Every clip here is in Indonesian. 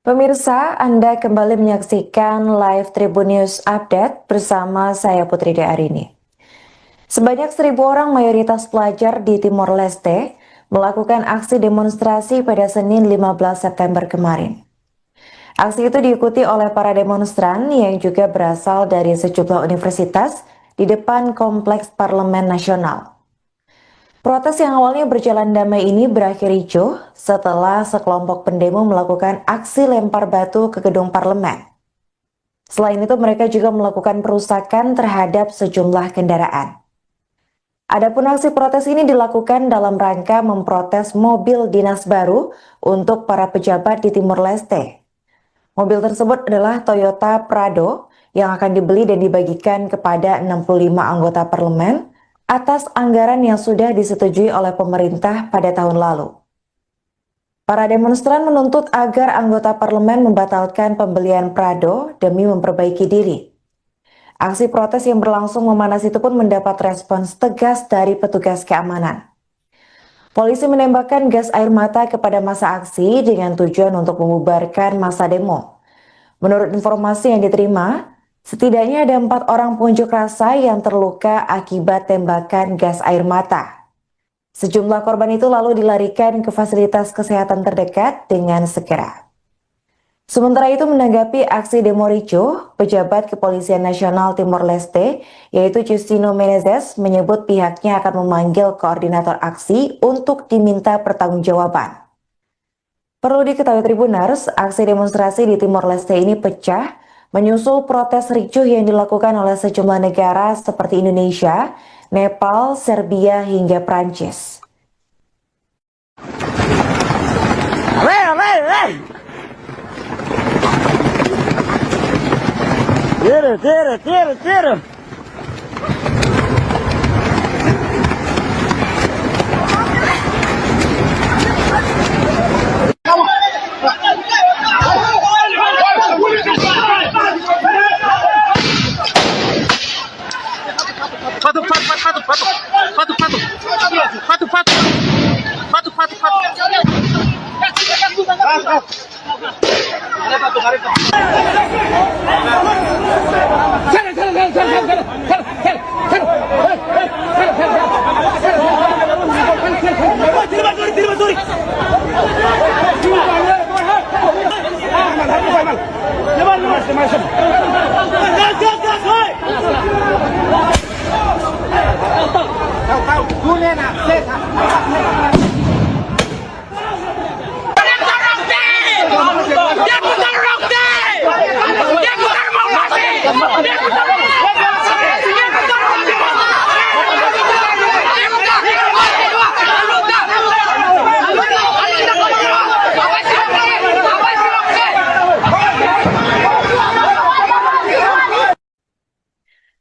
Pemirsa, Anda kembali menyaksikan live Tribun News Update bersama saya Putri Arini. Sebanyak 1.000 orang mayoritas pelajar di Timor Leste melakukan aksi demonstrasi pada Senin 15 September kemarin. Aksi itu diikuti oleh para demonstran yang juga berasal dari sejumlah universitas di depan Kompleks Parlemen Nasional. Protes yang awalnya berjalan damai ini berakhir ricuh setelah sekelompok pendemo melakukan aksi lempar batu ke gedung parlemen. Selain itu, mereka juga melakukan perusakan terhadap sejumlah kendaraan. Adapun aksi protes ini dilakukan dalam rangka memprotes mobil dinas baru untuk para pejabat di Timor Leste. Mobil tersebut adalah Toyota Prado yang akan dibeli dan dibagikan kepada 65 anggota parlemen atas anggaran yang sudah disetujui oleh pemerintah pada tahun lalu. Para demonstran menuntut agar anggota parlemen membatalkan pembelian Prado demi memperbaiki diri. Aksi protes yang berlangsung memanas itu pun mendapat respons tegas dari petugas keamanan. Polisi menembakkan gas air mata kepada massa aksi dengan tujuan untuk membubarkan massa demo. Menurut informasi yang diterima, setidaknya ada 4 orang pengunjuk rasa yang terluka akibat tembakan gas air mata. Sejumlah korban itu lalu dilarikan ke fasilitas kesehatan terdekat dengan segera. Sementara itu, menanggapi aksi demo ricuh, pejabat Kepolisian Nasional Timor Leste, yaitu Justino Menezes, menyebut pihaknya akan memanggil koordinator aksi untuk diminta pertanggungjawaban. Perlu diketahui Tribuners, aksi demonstrasi di Timor Leste ini pecah menyusul protes ricuh yang dilakukan oleh sejumlah negara seperti Indonesia, Nepal, Serbia, hingga Prancis. Tira.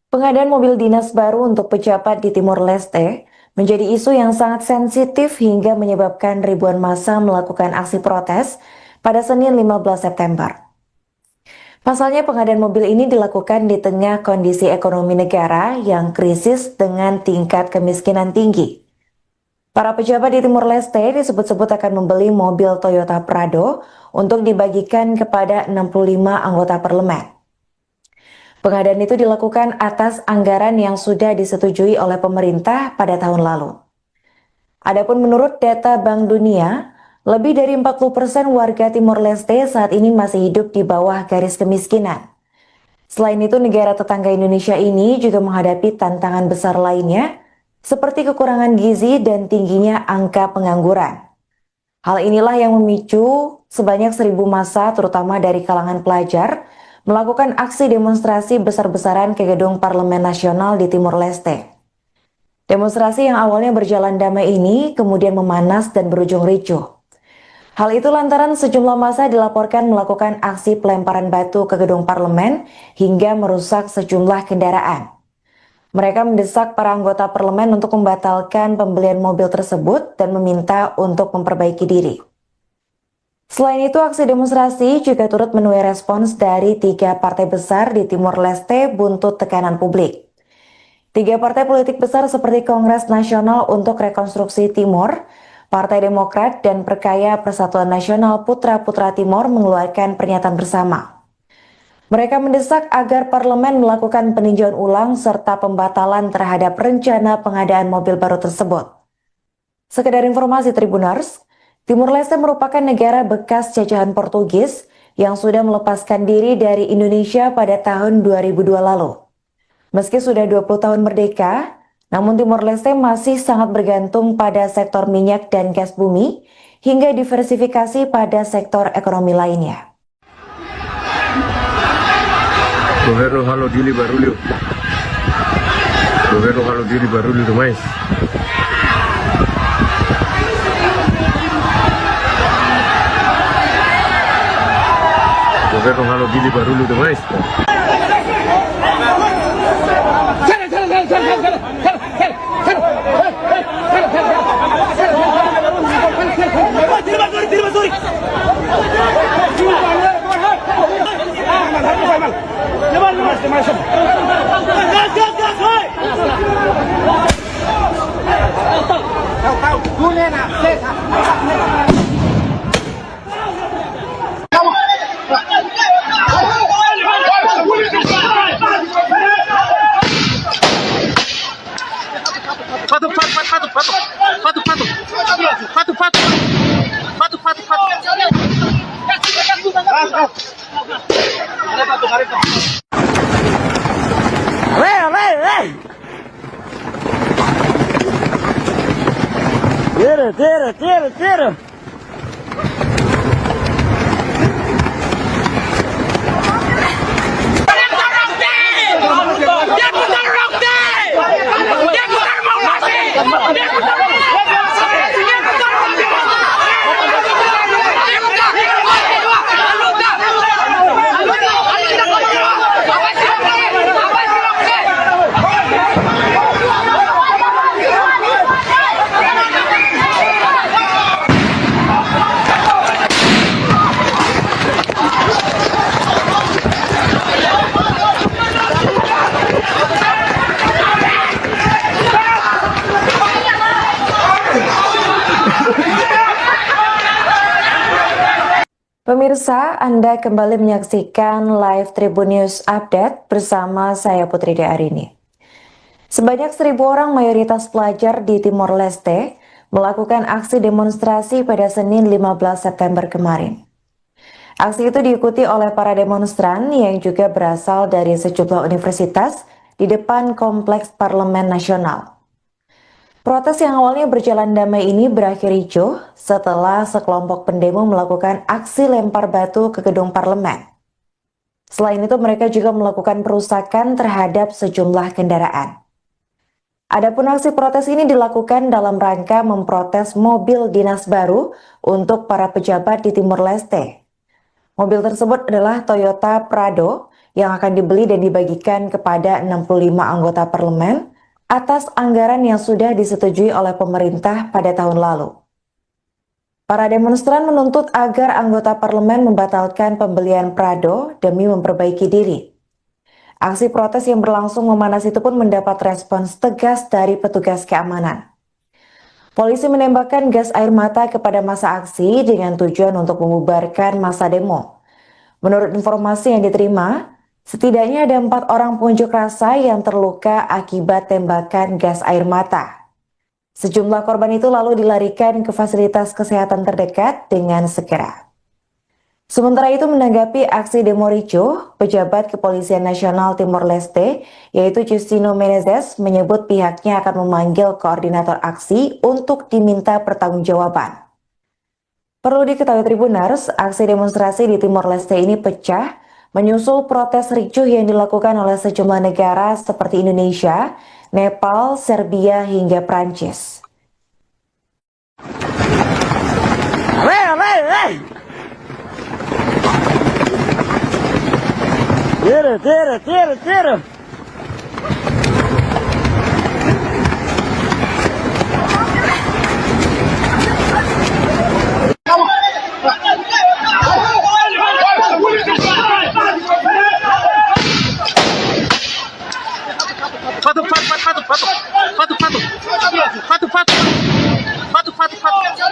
Pengadaan mobil dinas baru untuk pejabat di Timor Leste menjadi isu yang sangat sensitif hingga menyebabkan ribuan massa melakukan aksi protes pada Senin 15 September. Pasalnya pengadaan mobil ini dilakukan di tengah kondisi ekonomi negara yang krisis dengan tingkat kemiskinan tinggi. Para pejabat di Timor Leste disebut-sebut akan membeli mobil Toyota Prado untuk dibagikan kepada 65 anggota parlemen. Pengadaan itu dilakukan atas anggaran yang sudah disetujui oleh pemerintah pada tahun lalu. Adapun menurut data Bank Dunia, lebih dari 40% warga Timor Leste saat ini masih hidup di bawah garis kemiskinan. Selain itu, negara tetangga Indonesia ini juga menghadapi tantangan besar lainnya, seperti kekurangan gizi dan tingginya angka pengangguran. Hal inilah yang memicu sebanyak 1.000 massa, terutama dari kalangan pelajar, melakukan aksi demonstrasi besar-besaran ke gedung Parlemen Nasional di Timor Leste. Demonstrasi yang awalnya berjalan damai ini kemudian memanas dan berujung ricuh. Hal itu lantaran sejumlah massa dilaporkan melakukan aksi pelemparan batu ke gedung parlemen hingga merusak sejumlah kendaraan. Mereka mendesak para anggota parlemen untuk membatalkan pembelian mobil tersebut dan meminta untuk memperbaiki diri. Selain itu, aksi demonstrasi juga turut menuai respons dari 3 partai besar di Timor Leste buntut tekanan publik. 3 partai politik besar seperti Kongres Nasional untuk Rekonstruksi Timor, Partai Demokrat dan Perkaya Persatuan Nasional Putra-Putra Timor mengeluarkan pernyataan bersama. Mereka mendesak agar parlemen melakukan peninjauan ulang serta pembatalan terhadap rencana pengadaan mobil baru tersebut. Sekedar informasi Tribuners, Timor Leste merupakan negara bekas jajahan Portugis yang sudah melepaskan diri dari Indonesia pada tahun 2002 lalu. Meski sudah 20 tahun merdeka, namun Timor Leste masih sangat bergantung pada sektor minyak dan gas bumi hingga diversifikasi pada sektor ekonomi lainnya. Governo Halo Dili Barulho. Governo Halo Dili Barulho demais. Governo Halo Dili Barulho demais. Tira. Pemirsa, Anda kembali menyaksikan live Tribun News Update bersama saya Putri Arini. Sebanyak 1.000 orang mayoritas pelajar di Timor Leste melakukan aksi demonstrasi pada Senin 15 September kemarin. Aksi itu diikuti oleh para demonstran yang juga berasal dari sejumlah universitas di depan Kompleks Parlemen Nasional. Protes yang awalnya berjalan damai ini berakhir ricuh setelah sekelompok pendemo melakukan aksi lempar batu ke gedung parlemen. Selain itu, mereka juga melakukan perusakan terhadap sejumlah kendaraan. Adapun aksi protes ini dilakukan dalam rangka memprotes mobil dinas baru untuk para pejabat di Timor Leste. Mobil tersebut adalah Toyota Prado yang akan dibeli dan dibagikan kepada 65 anggota parlemen atas anggaran yang sudah disetujui oleh pemerintah pada tahun lalu. Para demonstran menuntut agar anggota parlemen membatalkan pembelian Prado demi memperbaiki diri. Aksi protes yang berlangsung memanas itu pun mendapat respons tegas dari petugas keamanan. Polisi menembakkan gas air mata kepada massa aksi dengan tujuan untuk membubarkan massa demo. Menurut informasi yang diterima, setidaknya ada 4 orang pengunjuk rasa yang terluka akibat tembakan gas air mata. Sejumlah korban itu lalu dilarikan ke fasilitas kesehatan terdekat dengan segera. Sementara itu, menanggapi aksi demo ricuh, pejabat Kepolisian Nasional Timor Leste, yaitu Justino Menezes, menyebut pihaknya akan memanggil koordinator aksi untuk diminta pertanggungjawaban. Perlu diketahui Tribuners, aksi demonstrasi di Timor Leste ini pecah menyusul protes ricuh yang dilakukan oleh sejumlah negara seperti Indonesia, Nepal, Serbia, hingga Prancis. Tira. Pato.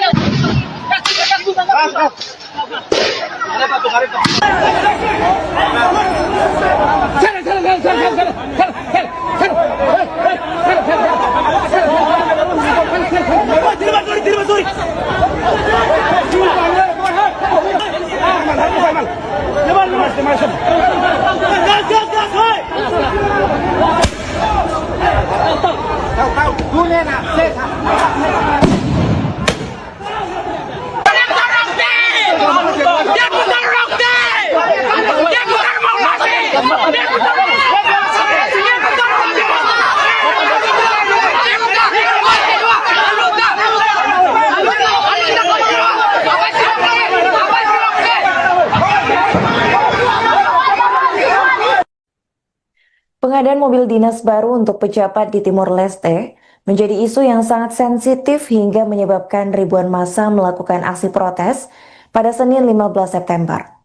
Pengadaan mobil dinas baru untuk pejabat di Timor Leste menjadi isu yang sangat sensitif hingga menyebabkan ribuan massa melakukan aksi protes pada Senin 15 September.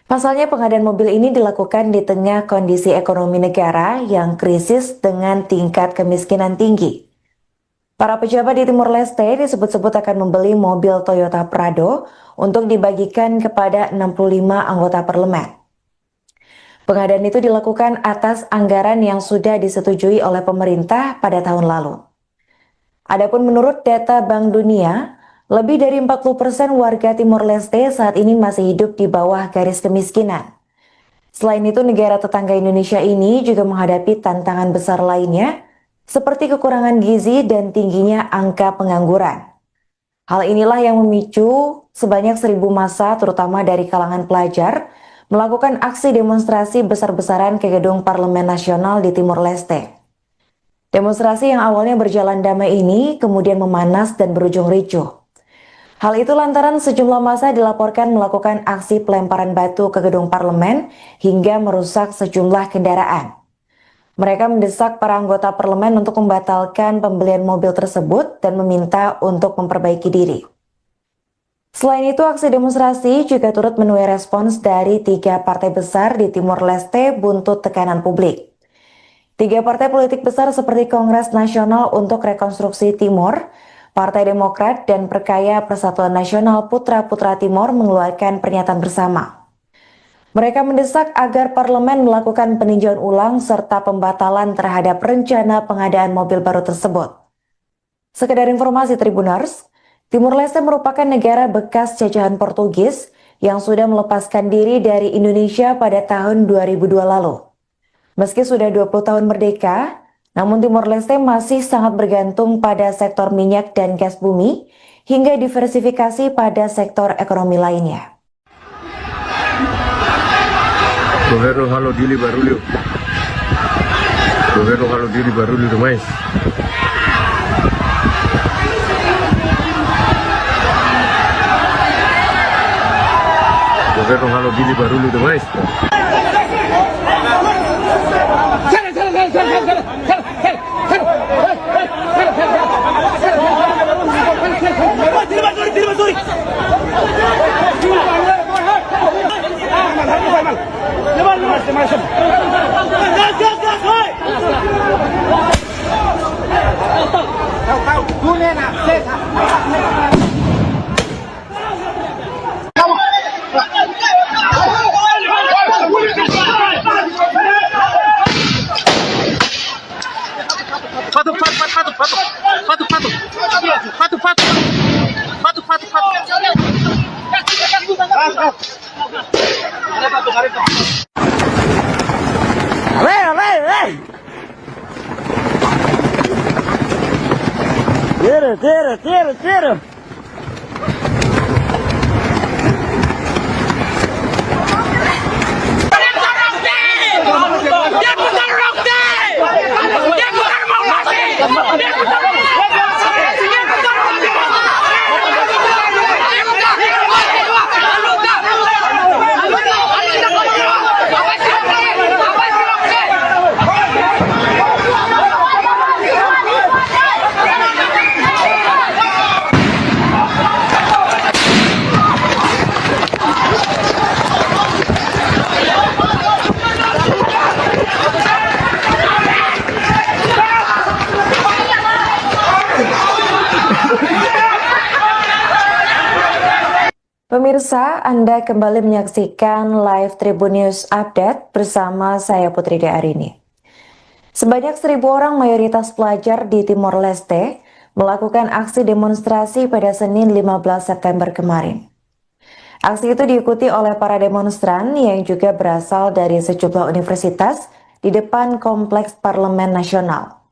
Pasalnya pengadaan mobil ini dilakukan di tengah kondisi ekonomi negara yang krisis dengan tingkat kemiskinan tinggi. Para pejabat di Timor Leste disebut-sebut akan membeli mobil Toyota Prado untuk dibagikan kepada 65 anggota parlemen. Pengadaan itu dilakukan atas anggaran yang sudah disetujui oleh pemerintah pada tahun lalu. Adapun menurut data Bank Dunia, lebih dari 40% warga Timor Leste saat ini masih hidup di bawah garis kemiskinan. Selain itu, negara tetangga Indonesia ini juga menghadapi tantangan besar lainnya, seperti kekurangan gizi dan tingginya angka pengangguran. Hal inilah yang memicu sebanyak 1.000 massa, terutama dari kalangan pelajar, melakukan aksi demonstrasi besar-besaran ke gedung Parlemen Nasional di Timor Leste. Demonstrasi yang awalnya berjalan damai ini kemudian memanas dan berujung ricuh. Hal itu lantaran sejumlah massa dilaporkan melakukan aksi pelemparan batu ke gedung parlemen hingga merusak sejumlah kendaraan. Mereka mendesak para anggota parlemen untuk membatalkan pembelian mobil tersebut dan meminta untuk memperbaiki diri. Selain itu, aksi demonstrasi juga turut menuai respons dari 3 partai besar di Timor Leste buntut tekanan publik. 3 partai politik besar seperti Kongres Nasional untuk Rekonstruksi Timor, Partai Demokrat, dan Perkaya Persatuan Nasional Putra-Putra Timor mengeluarkan pernyataan bersama. Mereka mendesak agar parlemen melakukan peninjauan ulang serta pembatalan terhadap rencana pengadaan mobil baru tersebut. Sekedar informasi Tribuners, Timor Leste merupakan negara bekas jajahan Portugis yang sudah melepaskan diri dari Indonesia pada tahun 2002 lalu. Meski sudah 20 tahun merdeka, namun Timor Leste masih sangat bergantung pada sektor minyak dan gas bumi hingga diversifikasi pada sektor ekonomi lainnya. Governo Halo Dili Barulho. Governo Halo Dili Barulho demais. Governo Halo Dili Barulho demais. Tira. Pemirsa, Anda kembali menyaksikan live Tribun News Update bersama saya Putri Arini. Sebanyak 1.000 orang mayoritas pelajar di Timor Leste melakukan aksi demonstrasi pada Senin 15 September kemarin. Aksi itu diikuti oleh para demonstran yang juga berasal dari sejumlah universitas di depan Kompleks Parlemen Nasional.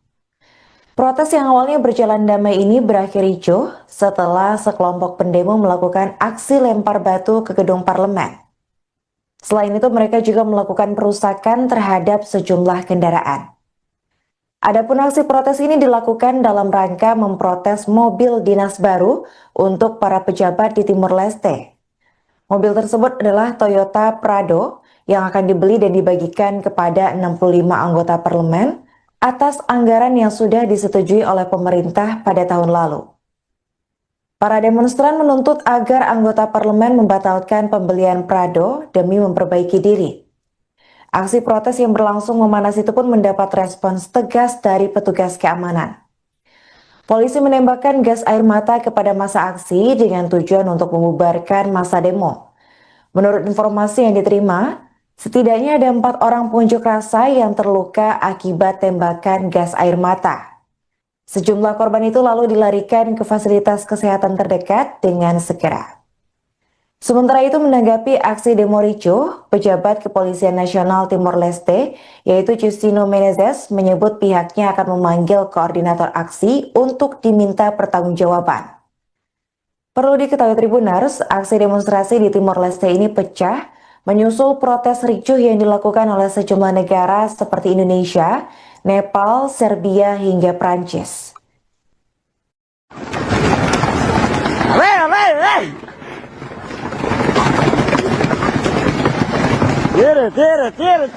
Protes yang awalnya berjalan damai ini berakhir ricuh setelah sekelompok pendemo melakukan aksi lempar batu ke gedung parlemen. Selain itu, mereka juga melakukan perusakan terhadap sejumlah kendaraan. Adapun aksi protes ini dilakukan dalam rangka memprotes mobil dinas baru untuk para pejabat di Timor Leste. Mobil tersebut adalah Toyota Prado yang akan dibeli dan dibagikan kepada 65 anggota parlemen atas anggaran yang sudah disetujui oleh pemerintah pada tahun lalu. Para demonstran menuntut agar anggota parlemen membatalkan pembelian Prado demi memperbaiki diri. Aksi protes yang berlangsung memanas itu pun mendapat respons tegas dari petugas keamanan. Polisi menembakkan gas air mata kepada massa aksi dengan tujuan untuk membubarkan massa demo. Menurut informasi yang diterima, setidaknya ada 4 orang pengunjuk rasa yang terluka akibat tembakan gas air mata. Sejumlah korban itu lalu dilarikan ke fasilitas kesehatan terdekat dengan segera. Sementara itu menanggapi aksi demo ricuh, pejabat Kepolisian Nasional Timor Leste, yaitu Justino Menezes, menyebut pihaknya akan memanggil koordinator aksi untuk diminta pertanggungjawaban. Perlu diketahui Tribuners, aksi demonstrasi di Timor Leste ini pecah menyusul protes ricuh yang dilakukan oleh sejumlah negara seperti Indonesia, Nepal, Serbia, hingga Prancis.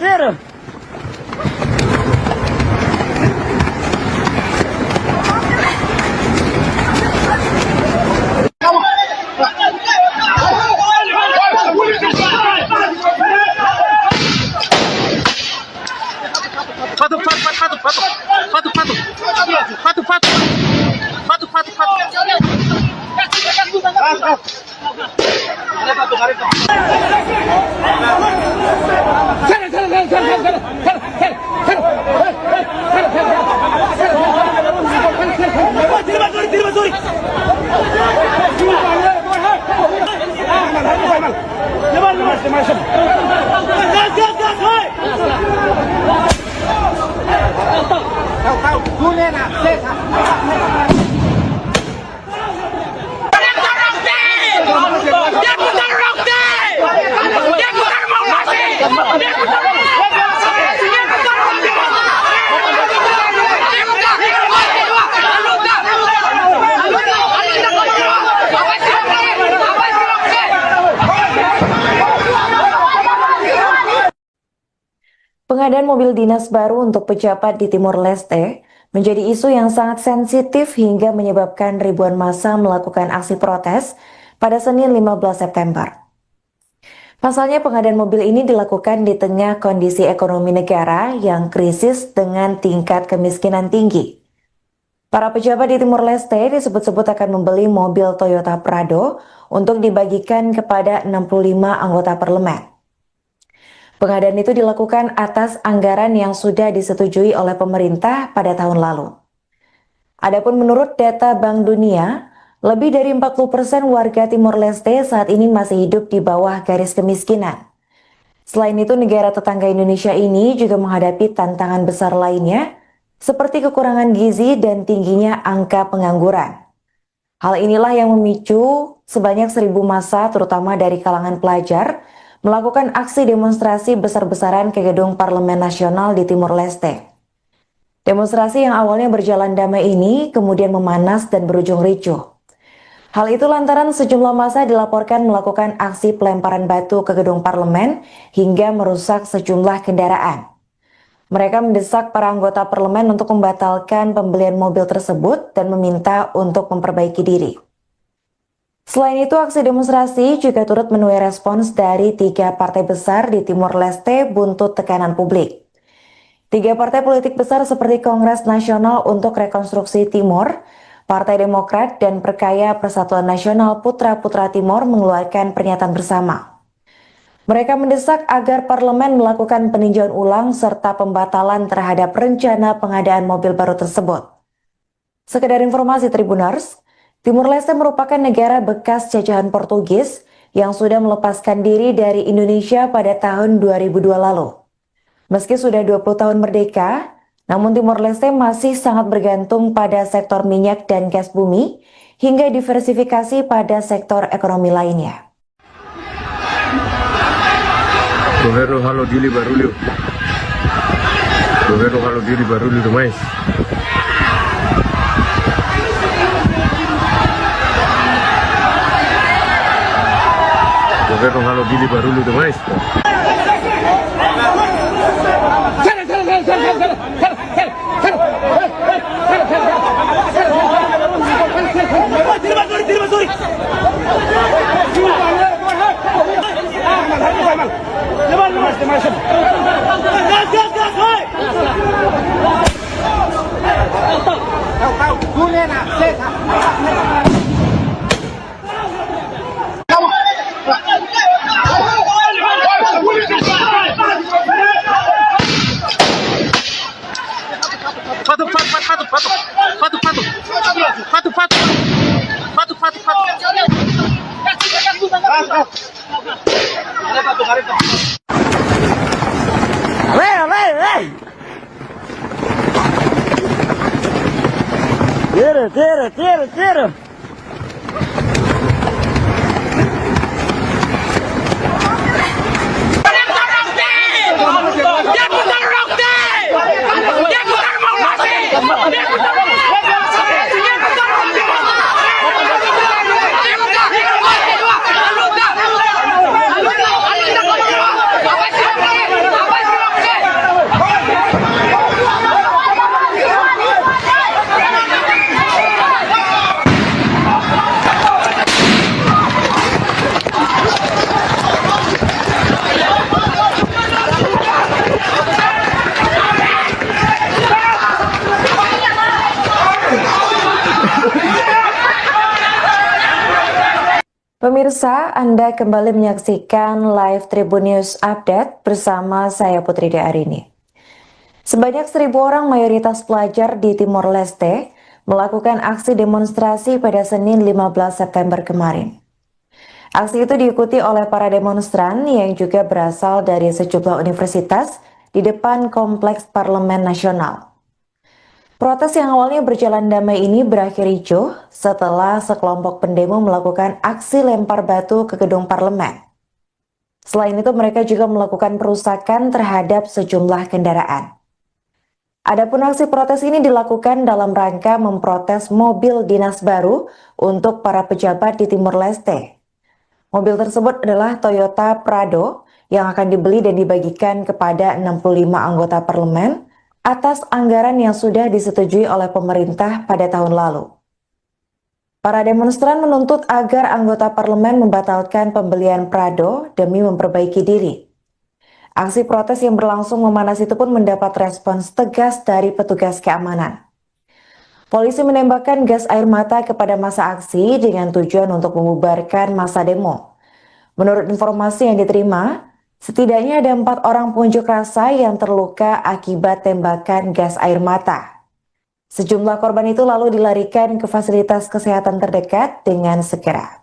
Tira. Pengadaan mobil dinas baru untuk pejabat di Timor Leste menjadi isu yang sangat sensitif hingga menyebabkan ribuan massa melakukan aksi protes pada Senin 15 September. Pasalnya pengadaan mobil ini dilakukan di tengah kondisi ekonomi negara yang krisis dengan tingkat kemiskinan tinggi. Para pejabat di Timor Leste disebut-sebut akan membeli mobil Toyota Prado untuk dibagikan kepada 65 anggota parlemen. Pengadaan itu dilakukan atas anggaran yang sudah disetujui oleh pemerintah pada tahun lalu. Adapun menurut data Bank Dunia, lebih dari 40% warga Timor Leste saat ini masih hidup di bawah garis kemiskinan. Selain itu, negara tetangga Indonesia ini juga menghadapi tantangan besar lainnya, seperti kekurangan gizi dan tingginya angka pengangguran. Hal inilah yang memicu sebanyak 1.000 massa, terutama dari kalangan pelajar, melakukan aksi demonstrasi besar-besaran ke gedung Parlemen Nasional di Timor Leste. Demonstrasi yang awalnya berjalan damai ini kemudian memanas dan berujung ricuh. Hal itu lantaran sejumlah massa dilaporkan melakukan aksi pelemparan batu ke gedung parlemen hingga merusak sejumlah kendaraan. Mereka mendesak para anggota parlemen untuk membatalkan pembelian mobil tersebut dan meminta untuk memperbaiki diri. Selain itu, aksi demonstrasi juga turut menuai respons dari 3 partai besar di Timor Leste buntut tekanan publik. 3 partai politik besar seperti Kongres Nasional untuk Rekonstruksi Timor, Partai Demokrat, dan Perkaya Persatuan Nasional Putra-Putra Timor mengeluarkan pernyataan bersama. Mereka mendesak agar parlemen melakukan peninjauan ulang serta pembatalan terhadap rencana pengadaan mobil baru tersebut. Sekedar informasi Tribuners, Timor Leste merupakan negara bekas jajahan Portugis yang sudah melepaskan diri dari Indonesia pada tahun 2002 lalu. Meski sudah 20 tahun merdeka, namun Timor Leste masih sangat bergantung pada sektor minyak dan gas bumi hingga diversifikasi pada sektor ekonomi lainnya. Governo halo dili barulho. Governo halo dili barulho demais. Primero halo dili barulho demais, pô. Tira. Pemirsa, Anda kembali menyaksikan live Tribun News Update bersama saya Putri Arini. Sebanyak 1.000 orang mayoritas pelajar di Timor Leste melakukan aksi demonstrasi pada Senin 15 September kemarin. Aksi itu diikuti oleh para demonstran yang juga berasal dari sejumlah universitas di depan Kompleks Parlemen Nasional. Protes yang awalnya berjalan damai ini berakhir ricuh setelah sekelompok pendemo melakukan aksi lempar batu ke gedung parlemen. Selain itu, mereka juga melakukan perusakan terhadap sejumlah kendaraan. Adapun aksi protes ini dilakukan dalam rangka memprotes mobil dinas baru untuk para pejabat di Timor Leste. Mobil tersebut adalah Toyota Prado yang akan dibeli dan dibagikan kepada 65 anggota parlemen atas anggaran yang sudah disetujui oleh pemerintah pada tahun lalu. Para demonstran menuntut agar anggota parlemen membatalkan pembelian Prado demi memperbaiki diri. Aksi protes yang berlangsung memanas itu pun mendapat respons tegas dari petugas keamanan. Polisi menembakkan gas air mata kepada massa aksi dengan tujuan untuk membubarkan massa demo. Menurut informasi yang diterima, setidaknya ada 4 orang pengunjuk rasa yang terluka akibat tembakan gas air mata. Sejumlah korban itu lalu dilarikan ke fasilitas kesehatan terdekat dengan segera.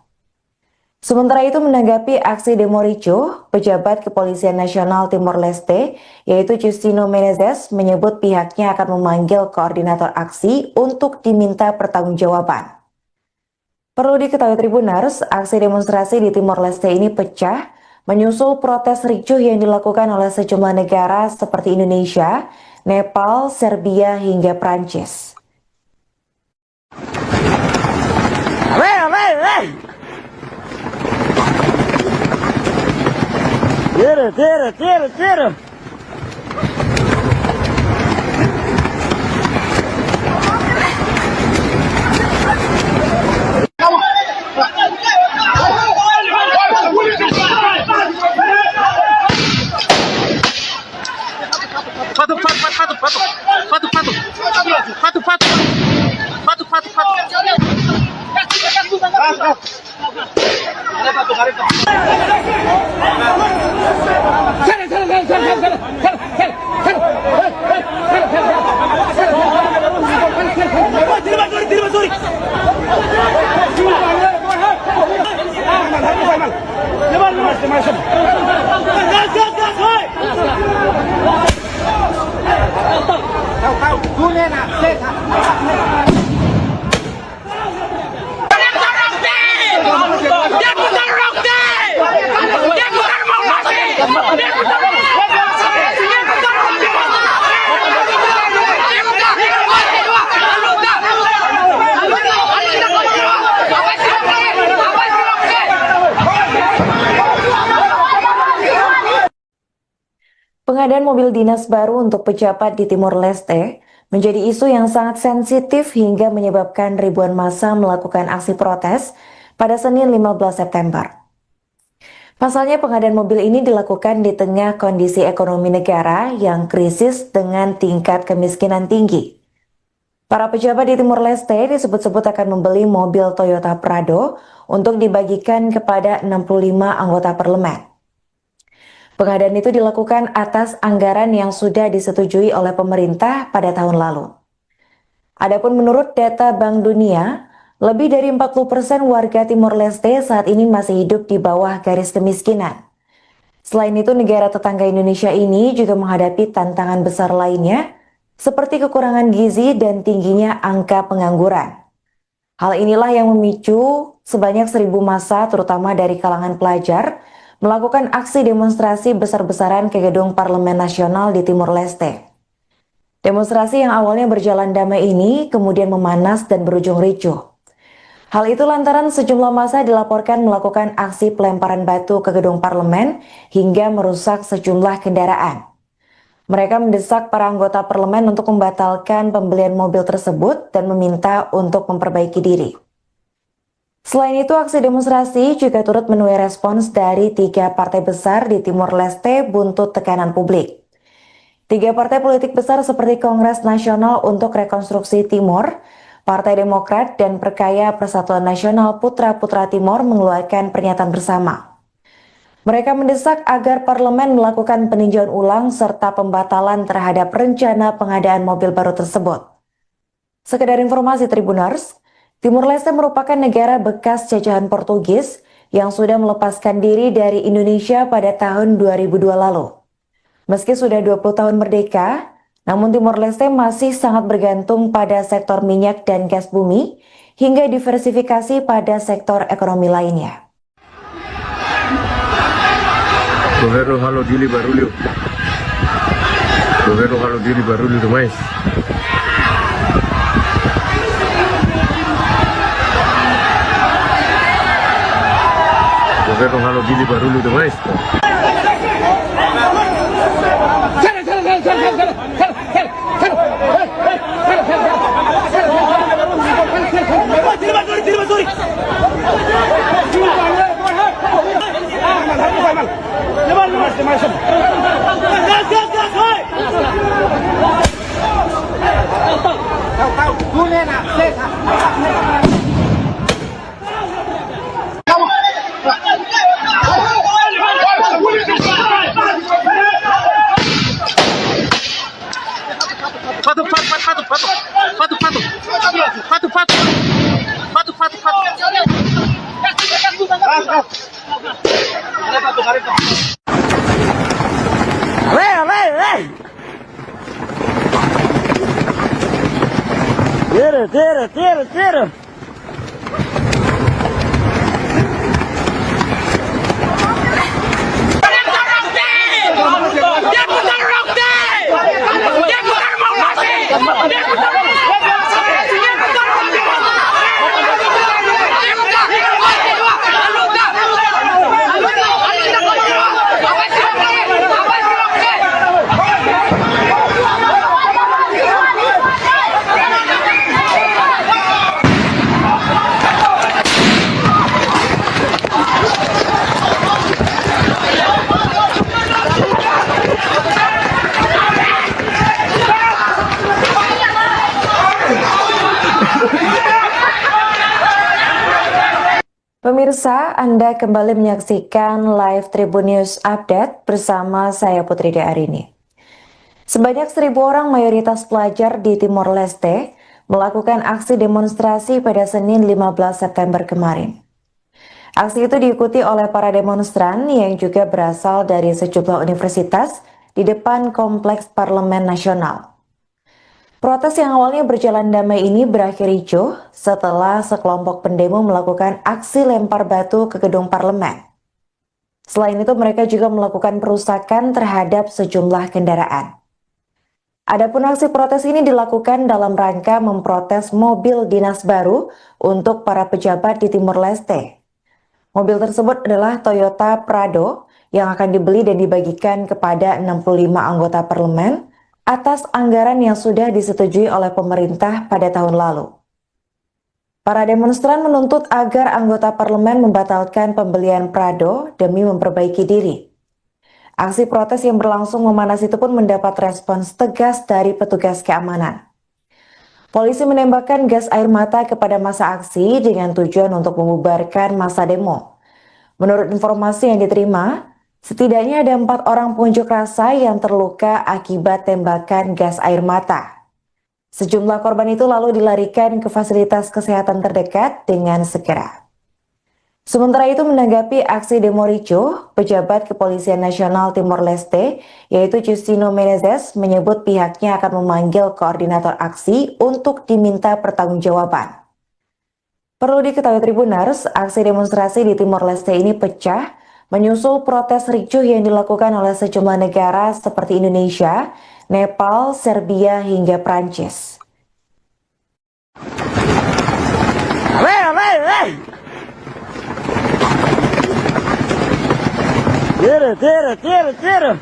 Sementara itu, menanggapi aksi demo ricuh, pejabat Kepolisian Nasional Timor Leste, yaitu Justino Menezes, menyebut pihaknya akan memanggil koordinator aksi untuk diminta pertanggungjawaban. Perlu diketahui Tribuners, aksi demonstrasi di Timor Leste ini pecah menyusul protes ricuh yang dilakukan oleh sejumlah negara seperti Indonesia, Nepal, Serbia, hingga Prancis. Tira. Pengadaan mobil dinas baru untuk pejabat di Timor Leste menjadi isu yang sangat sensitif hingga menyebabkan ribuan massa melakukan aksi protes pada Senin 15 September. Pasalnya pengadaan mobil ini dilakukan di tengah kondisi ekonomi negara yang krisis dengan tingkat kemiskinan tinggi. Para pejabat di Timor Leste disebut-sebut akan membeli mobil Toyota Prado untuk dibagikan kepada 65 anggota parlemen. Pengadaan itu dilakukan atas anggaran yang sudah disetujui oleh pemerintah pada tahun lalu. Adapun menurut data Bank Dunia, lebih dari 40% warga Timor Leste saat ini masih hidup di bawah garis kemiskinan. Selain itu, negara tetangga Indonesia ini juga menghadapi tantangan besar lainnya, seperti kekurangan gizi dan tingginya angka pengangguran. Hal inilah yang memicu sebanyak 1.000 massa, terutama dari kalangan pelajar, melakukan aksi demonstrasi besar-besaran ke gedung Parlemen Nasional di Timor Leste. Demonstrasi yang awalnya berjalan damai ini kemudian memanas dan berujung ricuh. Hal itu lantaran sejumlah massa dilaporkan melakukan aksi pelemparan batu ke gedung parlemen hingga merusak sejumlah kendaraan. Mereka mendesak para anggota parlemen untuk membatalkan pembelian mobil tersebut dan meminta untuk memperbaiki diri. Selain itu, aksi demonstrasi juga turut menuai respons dari 3 partai besar di Timor Leste buntut tekanan publik. 3 partai politik besar seperti Kongres Nasional untuk Rekonstruksi Timor, Partai Demokrat, dan Perkaya Persatuan Nasional Putra-Putra Timor mengeluarkan pernyataan bersama. Mereka mendesak agar parlemen melakukan peninjauan ulang serta pembatalan terhadap rencana pengadaan mobil baru tersebut. Sekedar informasi Tribuners, Timor Leste merupakan negara bekas jajahan Portugis yang sudah melepaskan diri dari Indonesia pada tahun 2002 lalu. Meski sudah 20 tahun merdeka, namun Timor Leste masih sangat bergantung pada sektor minyak dan gas bumi hingga diversifikasi pada sektor ekonomi lainnya. Governo halo dili barulho. Governo halo dili barulho demais. Governo halo dili barulho demais, pô. Tira. Pemirsa, Anda kembali menyaksikan live Tribun News Update bersama saya Putri Arini. Sebanyak 1.000 orang mayoritas pelajar di Timor Leste melakukan aksi demonstrasi pada Senin 15 September kemarin. Aksi itu diikuti oleh para demonstran yang juga berasal dari sejumlah universitas di depan Kompleks Parlemen Nasional. Protes yang awalnya berjalan damai ini berakhir ricuh setelah sekelompok pendemo melakukan aksi lempar batu ke gedung parlemen. Selain itu, mereka juga melakukan perusakan terhadap sejumlah kendaraan. Adapun aksi protes ini dilakukan dalam rangka memprotes mobil dinas baru untuk para pejabat di Timor Leste. Mobil tersebut adalah Toyota Prado yang akan dibeli dan dibagikan kepada 65 anggota parlemen atas anggaran yang sudah disetujui oleh pemerintah pada tahun lalu. Para demonstran menuntut agar anggota parlemen membatalkan pembelian Prado demi memperbaiki diri. Aksi protes yang berlangsung memanas itu pun mendapat respons tegas dari petugas keamanan. Polisi menembakkan gas air mata kepada massa aksi dengan tujuan untuk membubarkan massa demo. Menurut informasi yang diterima, setidaknya ada 4 orang pengunjuk rasa yang terluka akibat tembakan gas air mata. Sejumlah korban itu lalu dilarikan ke fasilitas kesehatan terdekat dengan segera. Sementara itu menanggapi aksi demo ricuh, pejabat Kepolisian Nasional Timor Leste, yaitu Justino Menezes, menyebut pihaknya akan memanggil koordinator aksi untuk diminta pertanggungjawaban. Perlu diketahui Tribuners, aksi demonstrasi di Timor Leste ini pecah menyusul protes ricuh yang dilakukan oleh sejumlah negara seperti Indonesia, Nepal, Serbia, hingga Prancis. Tira.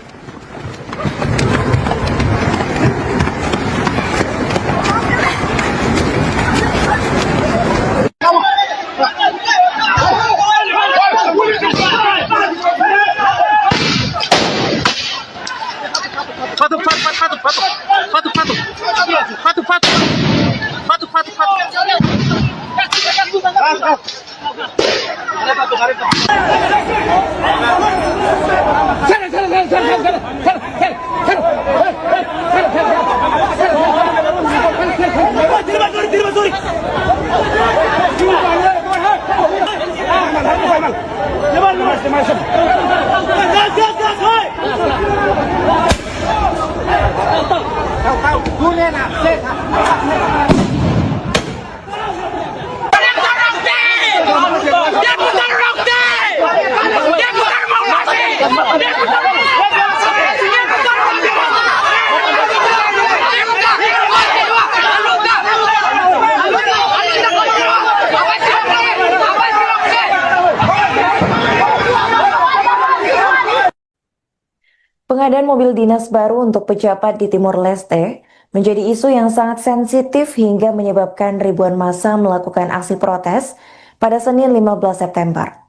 Pengadaan mobil dinas baru untuk pejabat di Timor Leste menjadi isu yang sangat sensitif hingga menyebabkan ribuan massa melakukan aksi protes pada Senin 15 September.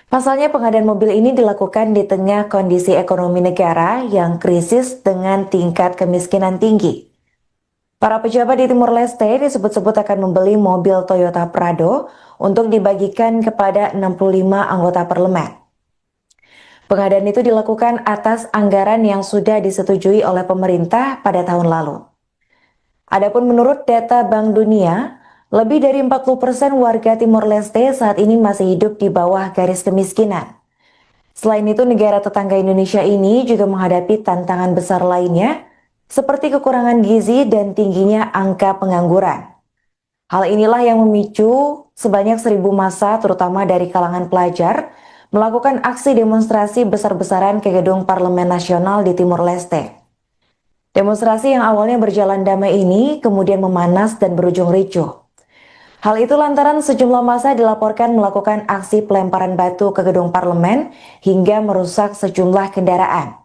Pasalnya pengadaan mobil ini dilakukan di tengah kondisi ekonomi negara yang krisis dengan tingkat kemiskinan tinggi. Para pejabat di Timor Leste disebut-sebut akan membeli mobil Toyota Prado untuk dibagikan kepada 65 anggota parlemen. Pengadaan itu dilakukan atas anggaran yang sudah disetujui oleh pemerintah pada tahun lalu. Adapun menurut data Bank Dunia, lebih dari 40% warga Timor Leste saat ini masih hidup di bawah garis kemiskinan. Selain itu, negara tetangga Indonesia ini juga menghadapi tantangan besar lainnya, seperti kekurangan gizi dan tingginya angka pengangguran. Hal inilah yang memicu sebanyak 1.000 massa, terutama dari kalangan pelajar, melakukan aksi demonstrasi besar-besaran ke gedung Parlemen Nasional di Timor Leste. Demonstrasi yang awalnya berjalan damai ini kemudian memanas dan berujung ricuh. Hal itu lantaran sejumlah massa dilaporkan melakukan aksi pelemparan batu ke gedung parlemen hingga merusak sejumlah kendaraan.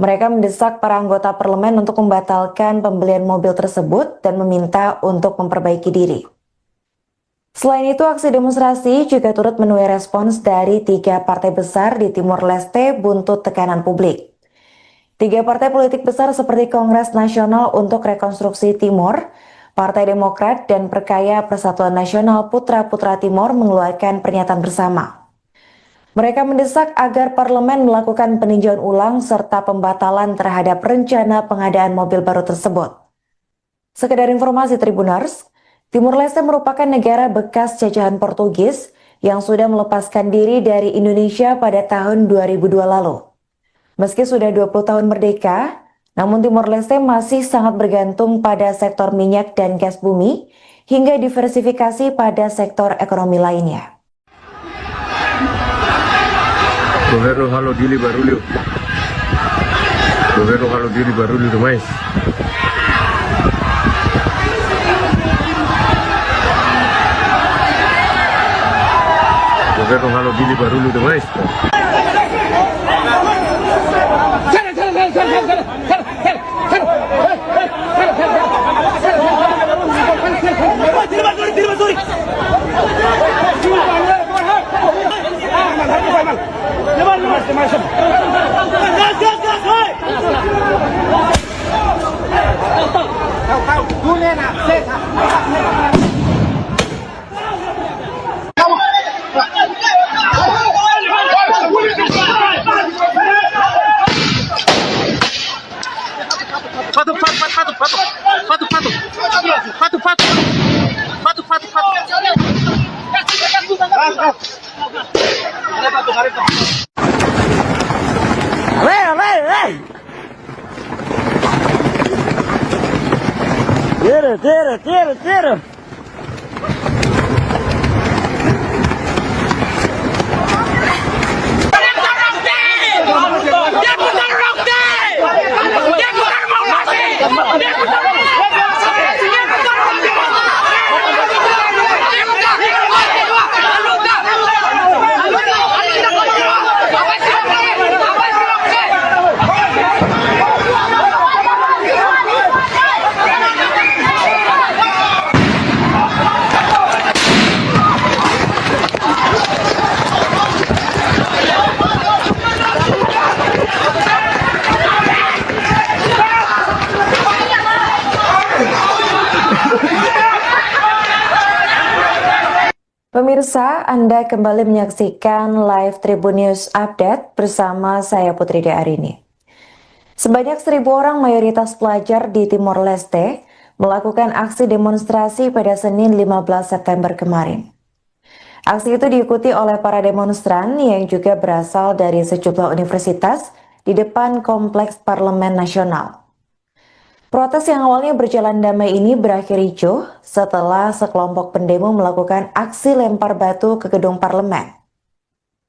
Mereka mendesak para anggota parlemen untuk membatalkan pembelian mobil tersebut dan meminta untuk memperbaiki diri. Selain itu, aksi demonstrasi juga turut menuai respons dari 3 partai besar di Timor Leste buntut tekanan publik. 3 partai politik besar seperti Kongres Nasional untuk Rekonstruksi Timor, Partai Demokrat, dan Perkaya Persatuan Nasional Putra-Putra Timor mengeluarkan pernyataan bersama. Mereka mendesak agar parlemen melakukan peninjauan ulang serta pembatalan terhadap rencana pengadaan mobil baru tersebut. Sekedar informasi Tribuners, Timor Leste merupakan negara bekas jajahan Portugis yang sudah melepaskan diri dari Indonesia pada tahun 2002 lalu. Meski sudah 20 tahun merdeka, namun Timor Leste masih sangat bergantung pada sektor minyak dan gas bumi hingga diversifikasi pada sektor ekonomi lainnya. Governo halo dili barulho. Governo halo dili barulho demais. Governo halo dili barulho demais. Tira. Pemirsa, Anda kembali menyaksikan live Tribun News Update bersama saya Putri Arini. Sebanyak 1.000 orang mayoritas pelajar di Timor Leste melakukan aksi demonstrasi pada Senin 15 September kemarin. Aksi itu diikuti oleh para demonstran yang juga berasal dari sejumlah universitas di depan Kompleks Parlemen Nasional. Protes yang awalnya berjalan damai ini berakhir ricuh setelah sekelompok pendemo melakukan aksi lempar batu ke gedung parlemen.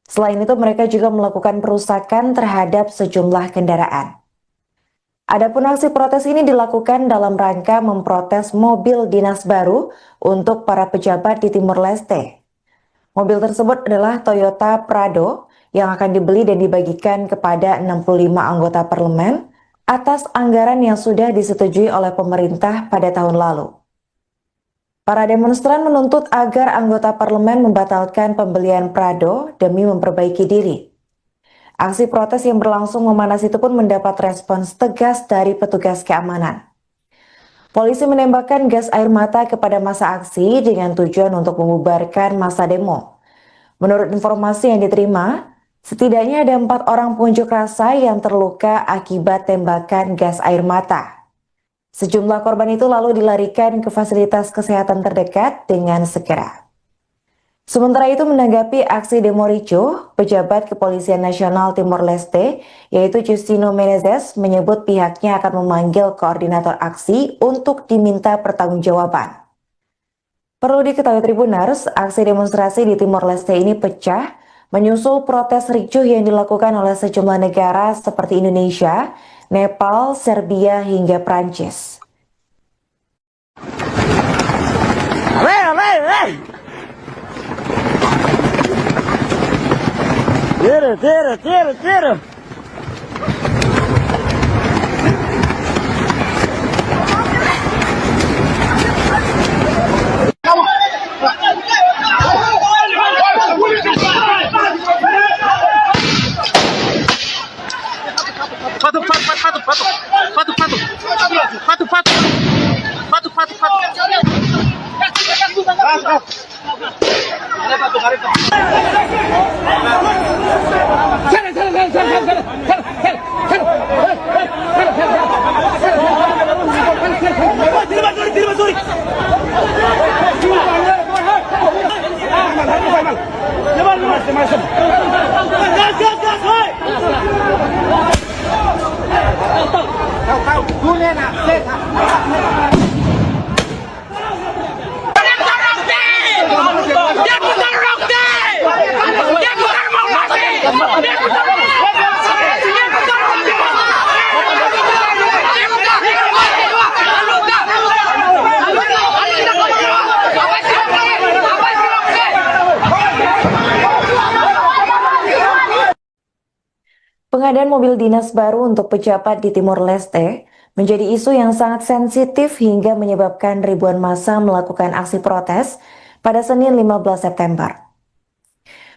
Selain itu, mereka juga melakukan perusakan terhadap sejumlah kendaraan. Adapun aksi protes ini dilakukan dalam rangka memprotes mobil dinas baru untuk para pejabat di Timor Leste. Mobil tersebut adalah Toyota Prado yang akan dibeli dan dibagikan kepada 65 anggota parlemen atas anggaran yang sudah disetujui oleh pemerintah pada tahun lalu. Para demonstran menuntut agar anggota parlemen membatalkan pembelian Prado demi memperbaiki diri. Aksi protes yang berlangsung memanas itu pun mendapat respons tegas dari petugas keamanan. Polisi menembakkan gas air mata kepada massa aksi dengan tujuan untuk membubarkan massa demo. Menurut informasi yang diterima, setidaknya ada 4 orang pengunjuk rasa yang terluka akibat tembakan gas air mata. Sejumlah korban itu lalu dilarikan ke fasilitas kesehatan terdekat dengan segera. Sementara itu, menanggapi aksi demo ricuh, pejabat Kepolisian Nasional Timor Leste, yaitu Justino Menezes, menyebut pihaknya akan memanggil koordinator aksi untuk diminta pertanggungjawaban. Perlu diketahui Tribuners, aksi demonstrasi di Timor Leste ini pecah menyusul protes ricuh yang dilakukan oleh sejumlah negara seperti Indonesia, Nepal, Serbia, hingga Prancis. Tira. Pengadaan mobil dinas baru untuk pejabat di Timor Leste menjadi isu yang sangat sensitif hingga menyebabkan ribuan massa melakukan aksi protes pada Senin 15 September.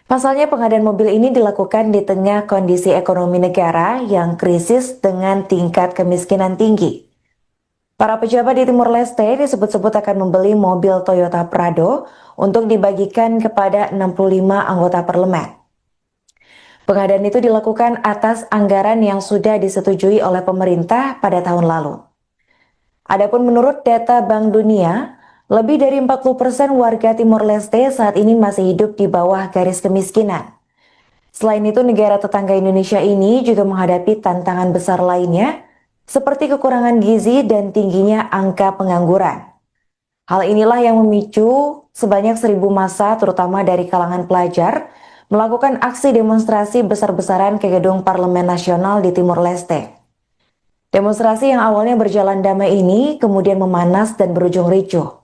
Pasalnya, pengadaan mobil ini dilakukan di tengah kondisi ekonomi negara yang krisis dengan tingkat kemiskinan tinggi. Para pejabat di Timor Leste disebut-sebut akan membeli mobil Toyota Prado untuk dibagikan kepada 65 anggota parlemen. Pengadaan itu dilakukan atas anggaran yang sudah disetujui oleh pemerintah pada tahun lalu. Adapun menurut data Bank Dunia, lebih dari 40% warga Timor Leste saat ini masih hidup di bawah garis kemiskinan. Selain itu, negara tetangga Indonesia ini juga menghadapi tantangan besar lainnya, seperti kekurangan gizi dan tingginya angka pengangguran. Hal inilah yang memicu sebanyak 1.000 massa, terutama dari kalangan pelajar, melakukan aksi demonstrasi besar-besaran ke gedung Parlemen Nasional di Timor Leste. Demonstrasi yang awalnya berjalan damai ini kemudian memanas dan berujung ricuh.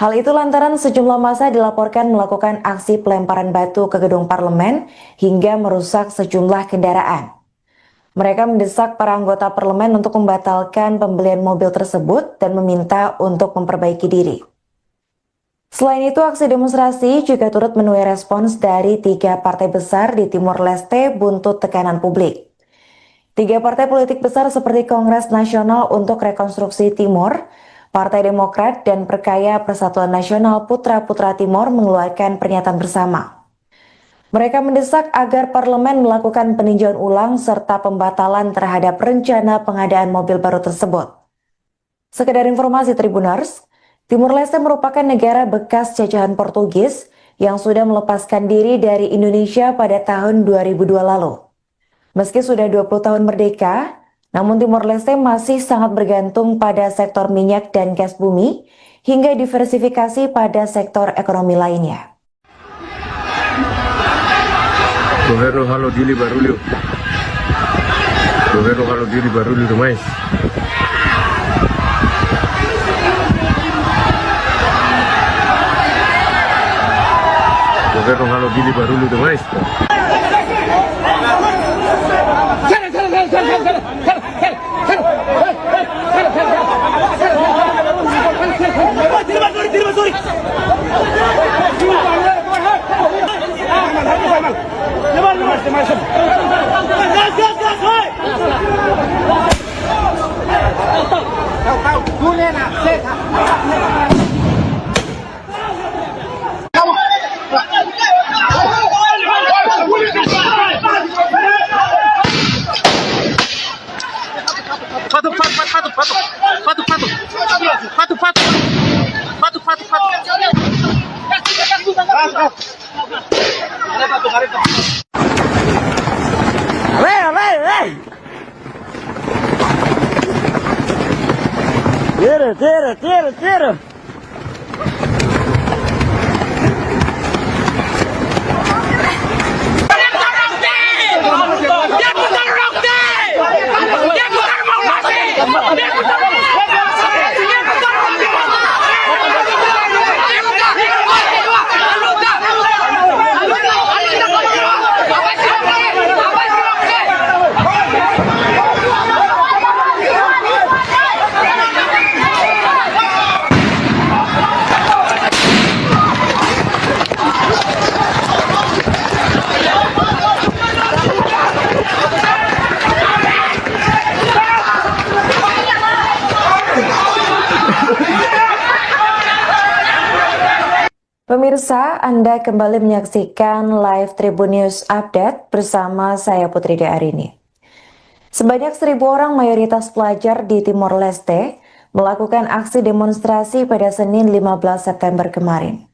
Hal itu lantaran sejumlah massa dilaporkan melakukan aksi pelemparan batu ke gedung parlemen hingga merusak sejumlah kendaraan. Mereka mendesak para anggota parlemen untuk membatalkan pembelian mobil tersebut dan meminta untuk memperbaiki diri. Selain itu, aksi demonstrasi juga turut menuai respons dari 3 partai besar di Timor Leste buntut tekanan publik. 3 partai politik besar seperti Kongres Nasional untuk Rekonstruksi Timor, Partai Demokrat, dan Perkaya Persatuan Nasional Putra-Putra Timor mengeluarkan pernyataan bersama. Mereka mendesak agar parlemen melakukan peninjauan ulang serta pembatalan terhadap rencana pengadaan mobil baru tersebut. Sekedar informasi Tribuners, Timor Leste merupakan negara bekas jajahan Portugis yang sudah melepaskan diri dari Indonesia pada tahun 2002 lalu. Meski sudah 20 tahun merdeka, namun Timor Leste masih sangat bergantung pada sektor minyak dan gas bumi hingga diversifikasi pada sektor ekonomi lainnya. Governo halo dili barulho. Governo halo dili barulho demais. Governo halo dili barulho demais. Tira. Pemirsa, Anda kembali menyaksikan live Tribun News Update bersama saya Putri Arini. Sebanyak 1.000 orang mayoritas pelajar di Timor Leste melakukan aksi demonstrasi pada Senin 15 September kemarin.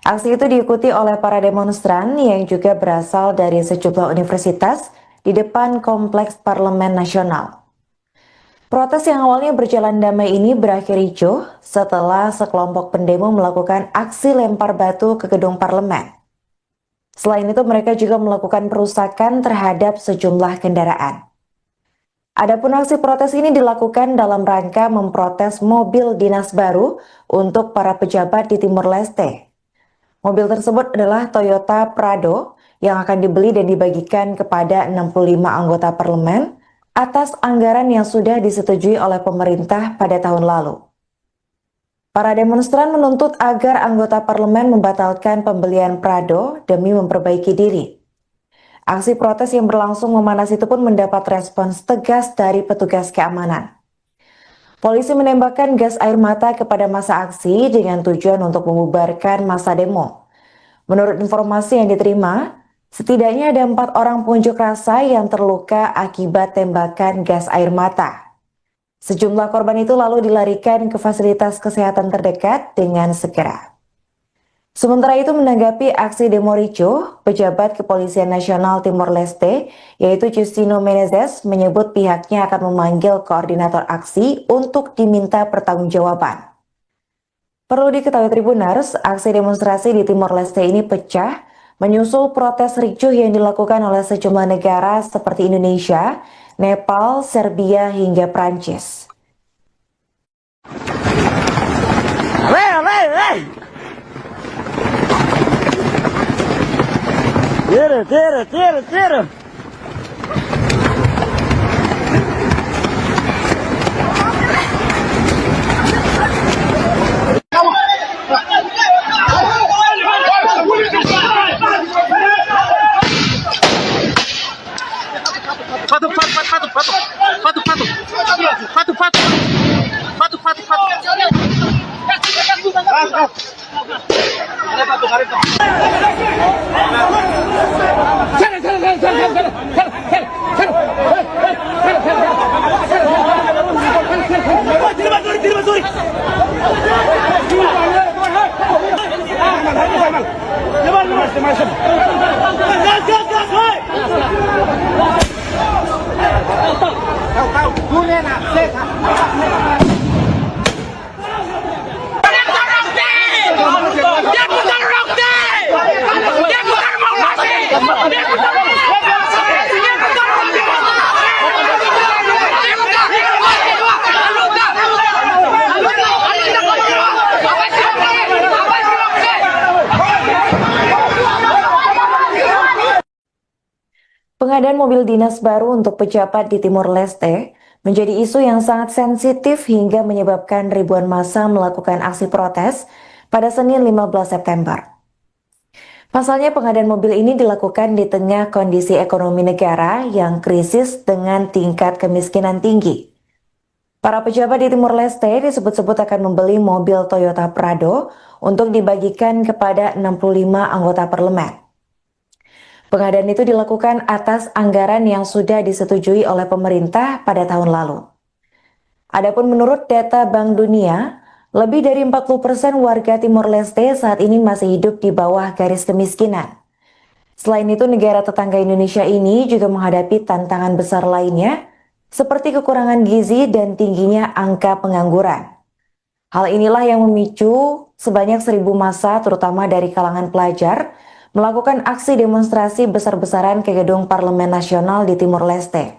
Aksi itu diikuti oleh para demonstran yang juga berasal dari sejumlah universitas di depan Kompleks Parlemen Nasional. Protes yang awalnya berjalan damai ini berakhir ricuh setelah sekelompok pendemo melakukan aksi lempar batu ke gedung parlemen. Selain itu, mereka juga melakukan perusakan terhadap sejumlah kendaraan. Adapun aksi protes ini dilakukan dalam rangka memprotes mobil dinas baru untuk para pejabat di Timor Leste. Mobil tersebut adalah Toyota Prado yang akan dibeli dan dibagikan kepada 65 anggota parlemen atas anggaran yang sudah disetujui oleh pemerintah pada tahun lalu. Para demonstran menuntut agar anggota parlemen membatalkan pembelian Prado demi memperbaiki diri. Aksi protes yang berlangsung memanas itu pun mendapat respons tegas dari petugas keamanan. Polisi menembakkan gas air mata kepada massa aksi dengan tujuan untuk membubarkan massa demo. Menurut informasi yang diterima, setidaknya ada 4 orang pengunjuk rasa yang terluka akibat tembakan gas air mata. Sejumlah korban itu lalu dilarikan ke fasilitas kesehatan terdekat dengan segera. Sementara itu menanggapi aksi demo ricuh, pejabat Kepolisian Nasional Timor Leste, yaitu Justino Menezes, menyebut pihaknya akan memanggil koordinator aksi untuk diminta pertanggungjawaban. Perlu diketahui Tribuners, aksi demonstrasi di Timor Leste ini pecah menyusul protes ricuh yang dilakukan oleh sejumlah negara seperti Indonesia, Nepal, Serbia, hingga Prancis. Tira. Pengadaan mobil dinas baru untuk pejabat di Timor Leste menjadi isu yang sangat sensitif hingga menyebabkan ribuan massa melakukan aksi protes pada Senin 15 September. Pasalnya pengadaan mobil ini dilakukan di tengah kondisi ekonomi negara yang krisis dengan tingkat kemiskinan tinggi. Para pejabat di Timor Leste disebut-sebut akan membeli mobil Toyota Prado untuk dibagikan kepada 65 anggota parlemen. Pengadaan itu dilakukan atas anggaran yang sudah disetujui oleh pemerintah pada tahun lalu. Adapun menurut data Bank Dunia, lebih dari 40% warga Timor Leste saat ini masih hidup di bawah garis kemiskinan. Selain itu, negara tetangga Indonesia ini juga menghadapi tantangan besar lainnya, seperti kekurangan gizi dan tingginya angka pengangguran. Hal inilah yang memicu sebanyak 1.000 massa, terutama dari kalangan pelajar, melakukan aksi demonstrasi besar-besaran ke gedung Parlemen Nasional di Timor Leste.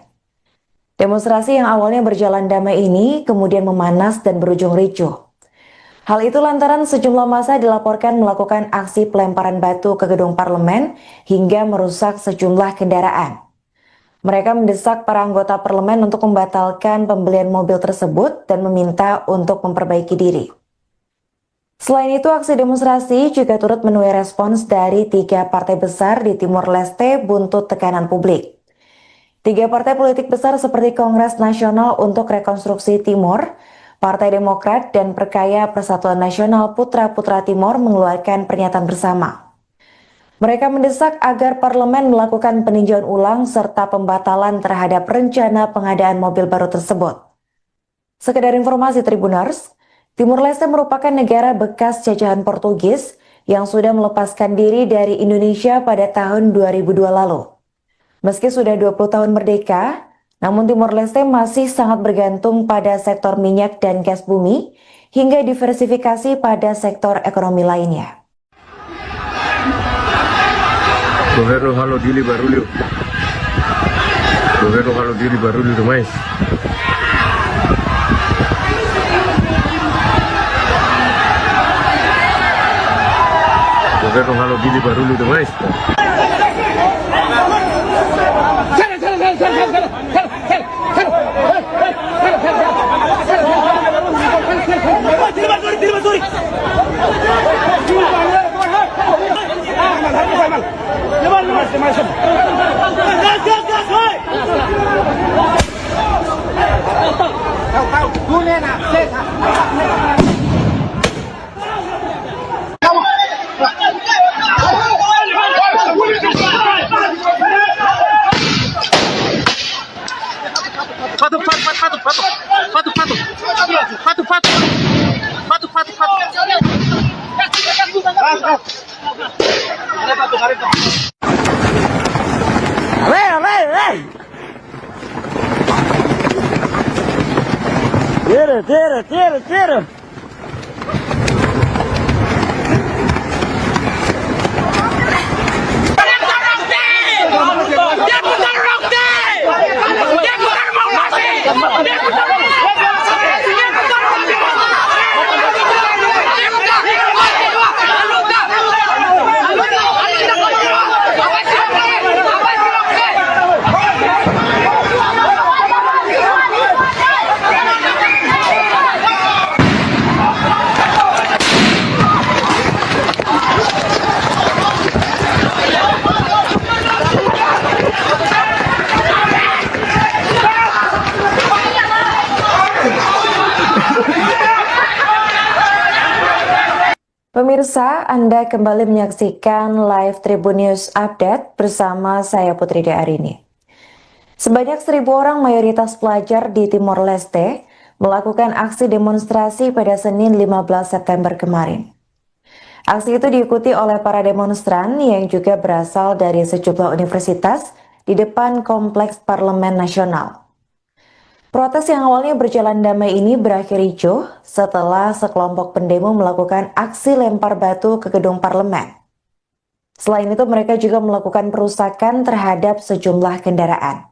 Demonstrasi yang awalnya berjalan damai ini kemudian memanas dan berujung ricuh. Hal itu lantaran sejumlah massa dilaporkan melakukan aksi pelemparan batu ke gedung parlemen hingga merusak sejumlah kendaraan. Mereka mendesak para anggota parlemen untuk membatalkan pembelian mobil tersebut dan meminta untuk memperbaiki diri. Selain itu, aksi demonstrasi juga turut menuai respons dari 3 partai besar di Timor Leste buntut tekanan publik. 3 partai politik besar seperti Kongres Nasional untuk Rekonstruksi Timor, Partai Demokrat, dan Perkaya Persatuan Nasional Putra-Putra Timor mengeluarkan pernyataan bersama. Mereka mendesak agar parlemen melakukan peninjauan ulang serta pembatalan terhadap rencana pengadaan mobil baru tersebut. Sekedar informasi Tribuners, Timor Leste merupakan negara bekas jajahan Portugis yang sudah melepaskan diri dari Indonesia pada tahun 2002 lalu. Meski sudah 20 tahun merdeka, namun Timor Leste masih sangat bergantung pada sektor minyak dan gas bumi hingga diversifikasi pada sektor ekonomi lainnya. Governo halo dili barulho. Governo halo dili barulho demais. Governo halo dili barulho demais. Patu. Tira. Pemirsa, Anda kembali menyaksikan live Tribun News Update bersama saya Putri Arini. Sebanyak 1.000 orang mayoritas pelajar di Timor Leste melakukan aksi demonstrasi pada Senin 15 September kemarin. Aksi itu diikuti oleh para demonstran yang juga berasal dari sejumlah universitas di depan Kompleks Parlemen Nasional. Protes yang awalnya berjalan damai ini berakhir ricuh setelah sekelompok pendemo melakukan aksi lempar batu ke gedung parlemen. Selain itu, mereka juga melakukan perusakan terhadap sejumlah kendaraan.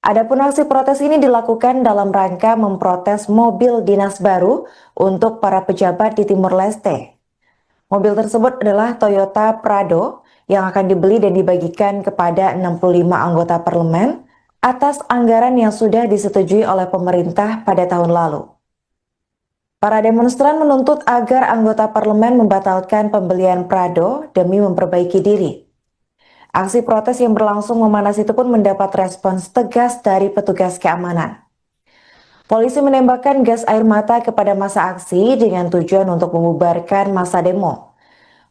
Adapun aksi protes ini dilakukan dalam rangka memprotes mobil dinas baru untuk para pejabat di Timor Leste. Mobil tersebut adalah Toyota Prado yang akan dibeli dan dibagikan kepada 65 anggota parlemen atas anggaran yang sudah disetujui oleh pemerintah pada tahun lalu. Para demonstran menuntut agar anggota parlemen membatalkan pembelian Prado demi memperbaiki diri. Aksi protes yang berlangsung memanas itu pun mendapat respons tegas dari petugas keamanan. Polisi menembakkan gas air mata kepada massa aksi dengan tujuan untuk membubarkan massa demo.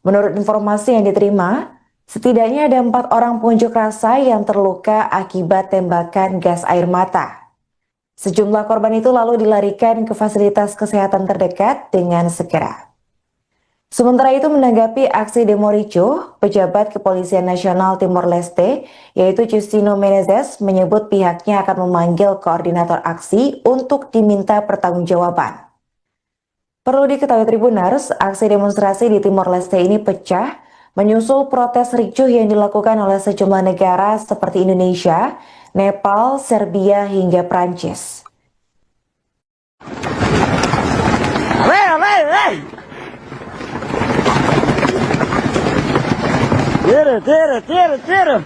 Menurut informasi yang diterima, setidaknya ada 4 orang pengunjuk rasa yang terluka akibat tembakan gas air mata. Sejumlah korban itu lalu dilarikan ke fasilitas kesehatan terdekat dengan segera. Sementara itu, menanggapi aksi demo ricuh, pejabat Kepolisian Nasional Timor Leste, yaitu Justino Menezes, menyebut pihaknya akan memanggil koordinator aksi untuk diminta pertanggungjawaban. Perlu diketahui Tribuners, aksi demonstrasi di Timor Leste ini pecah menyusul protes ricuh yang dilakukan oleh sejumlah negara seperti Indonesia, Nepal, Serbia, hingga Prancis. Tira.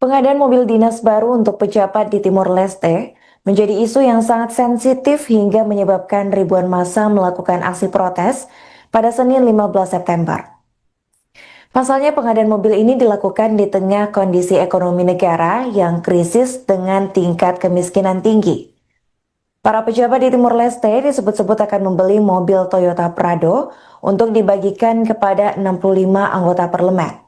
Pengadaan mobil dinas baru untuk pejabat di Timor Leste menjadi isu yang sangat sensitif hingga menyebabkan ribuan massa melakukan aksi protes pada Senin 15 September. Pasalnya pengadaan mobil ini dilakukan di tengah kondisi ekonomi negara yang krisis dengan tingkat kemiskinan tinggi. Para pejabat di Timor Leste disebut-sebut akan membeli mobil Toyota Prado untuk dibagikan kepada 65 anggota parlemen.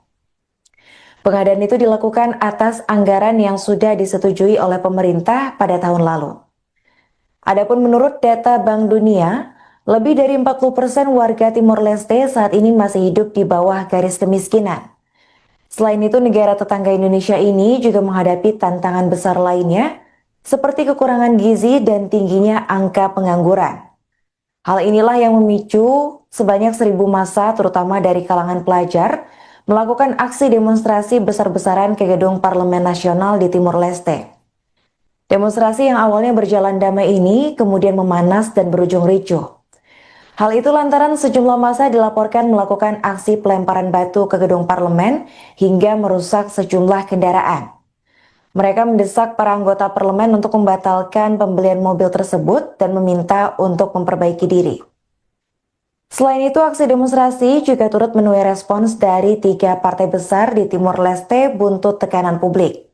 Pengadaan itu dilakukan atas anggaran yang sudah disetujui oleh pemerintah pada tahun lalu. Adapun menurut data Bank Dunia, Lebih dari 40% warga Timor Leste saat ini masih hidup di bawah garis kemiskinan. Selain itu, negara tetangga Indonesia ini juga menghadapi tantangan besar lainnya, seperti kekurangan gizi dan tingginya angka pengangguran. Hal inilah yang memicu sebanyak 1.000 massa, terutama dari kalangan pelajar, melakukan aksi demonstrasi besar-besaran ke gedung Parlemen Nasional di Timor Leste. Demonstrasi yang awalnya berjalan damai ini kemudian memanas dan berujung ricuh. Hal itu lantaran sejumlah massa dilaporkan melakukan aksi pelemparan batu ke gedung parlemen hingga merusak sejumlah kendaraan. Mereka mendesak para anggota parlemen untuk membatalkan pembelian mobil tersebut dan meminta untuk memperbaiki diri. Selain itu, aksi demonstrasi juga turut menuai respons dari 3 partai besar di Timor Leste buntut tekanan publik.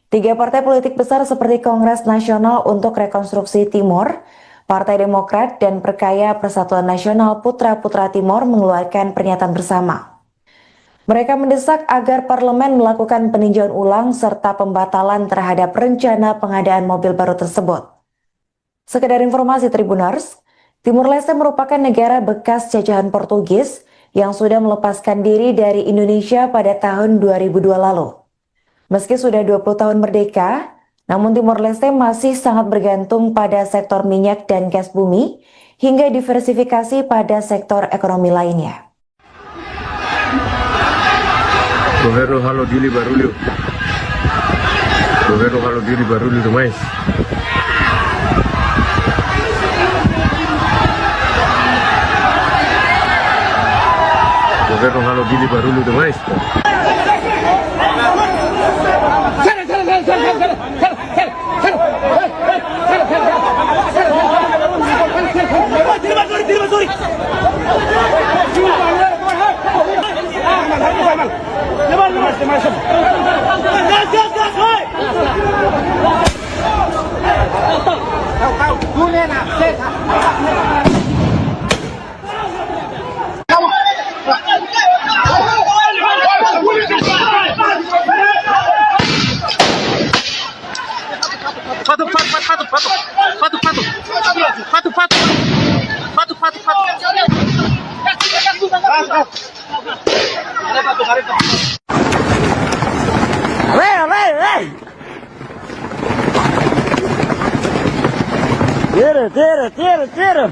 3 partai politik besar seperti Kongres Nasional untuk Rekonstruksi Timor, Partai Demokrat, dan Perkaya Persatuan Nasional Putra-Putra Timor mengeluarkan pernyataan bersama. Mereka mendesak agar parlemen melakukan peninjauan ulang serta pembatalan terhadap rencana pengadaan mobil baru tersebut. Sekedar informasi Tribuners, Timor Leste merupakan negara bekas jajahan Portugis yang sudah melepaskan diri dari Indonesia pada tahun 2002 lalu. Meski sudah 20 tahun merdeka, namun Timor Leste masih sangat bergantung pada sektor minyak dan gas bumi hingga diversifikasi pada sektor ekonomi lainnya. Governo halo dili barulho. Governo halo dili barulho demais. Governo halo dili barulho demais. Tira.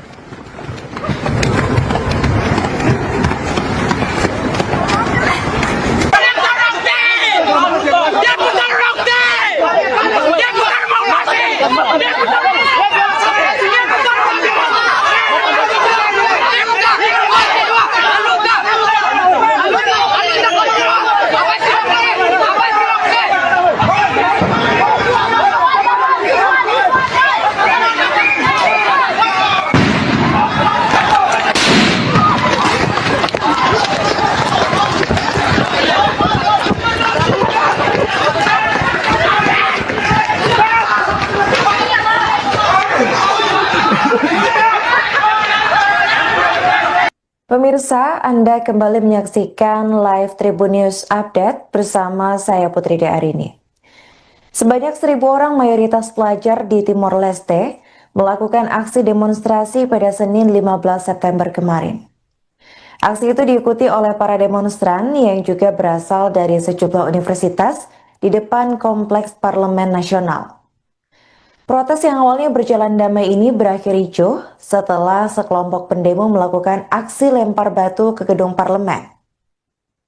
Pemirsa, Anda kembali menyaksikan live Tribun News Update bersama saya Putri Arini. Sebanyak 1.000 orang mayoritas pelajar di Timor Leste melakukan aksi demonstrasi pada Senin 15 September kemarin. Aksi itu diikuti oleh para demonstran yang juga berasal dari sejumlah universitas di depan Kompleks Parlemen Nasional. Protes yang awalnya berjalan damai ini berakhir ricuh setelah sekelompok pendemo melakukan aksi lempar batu ke gedung parlemen.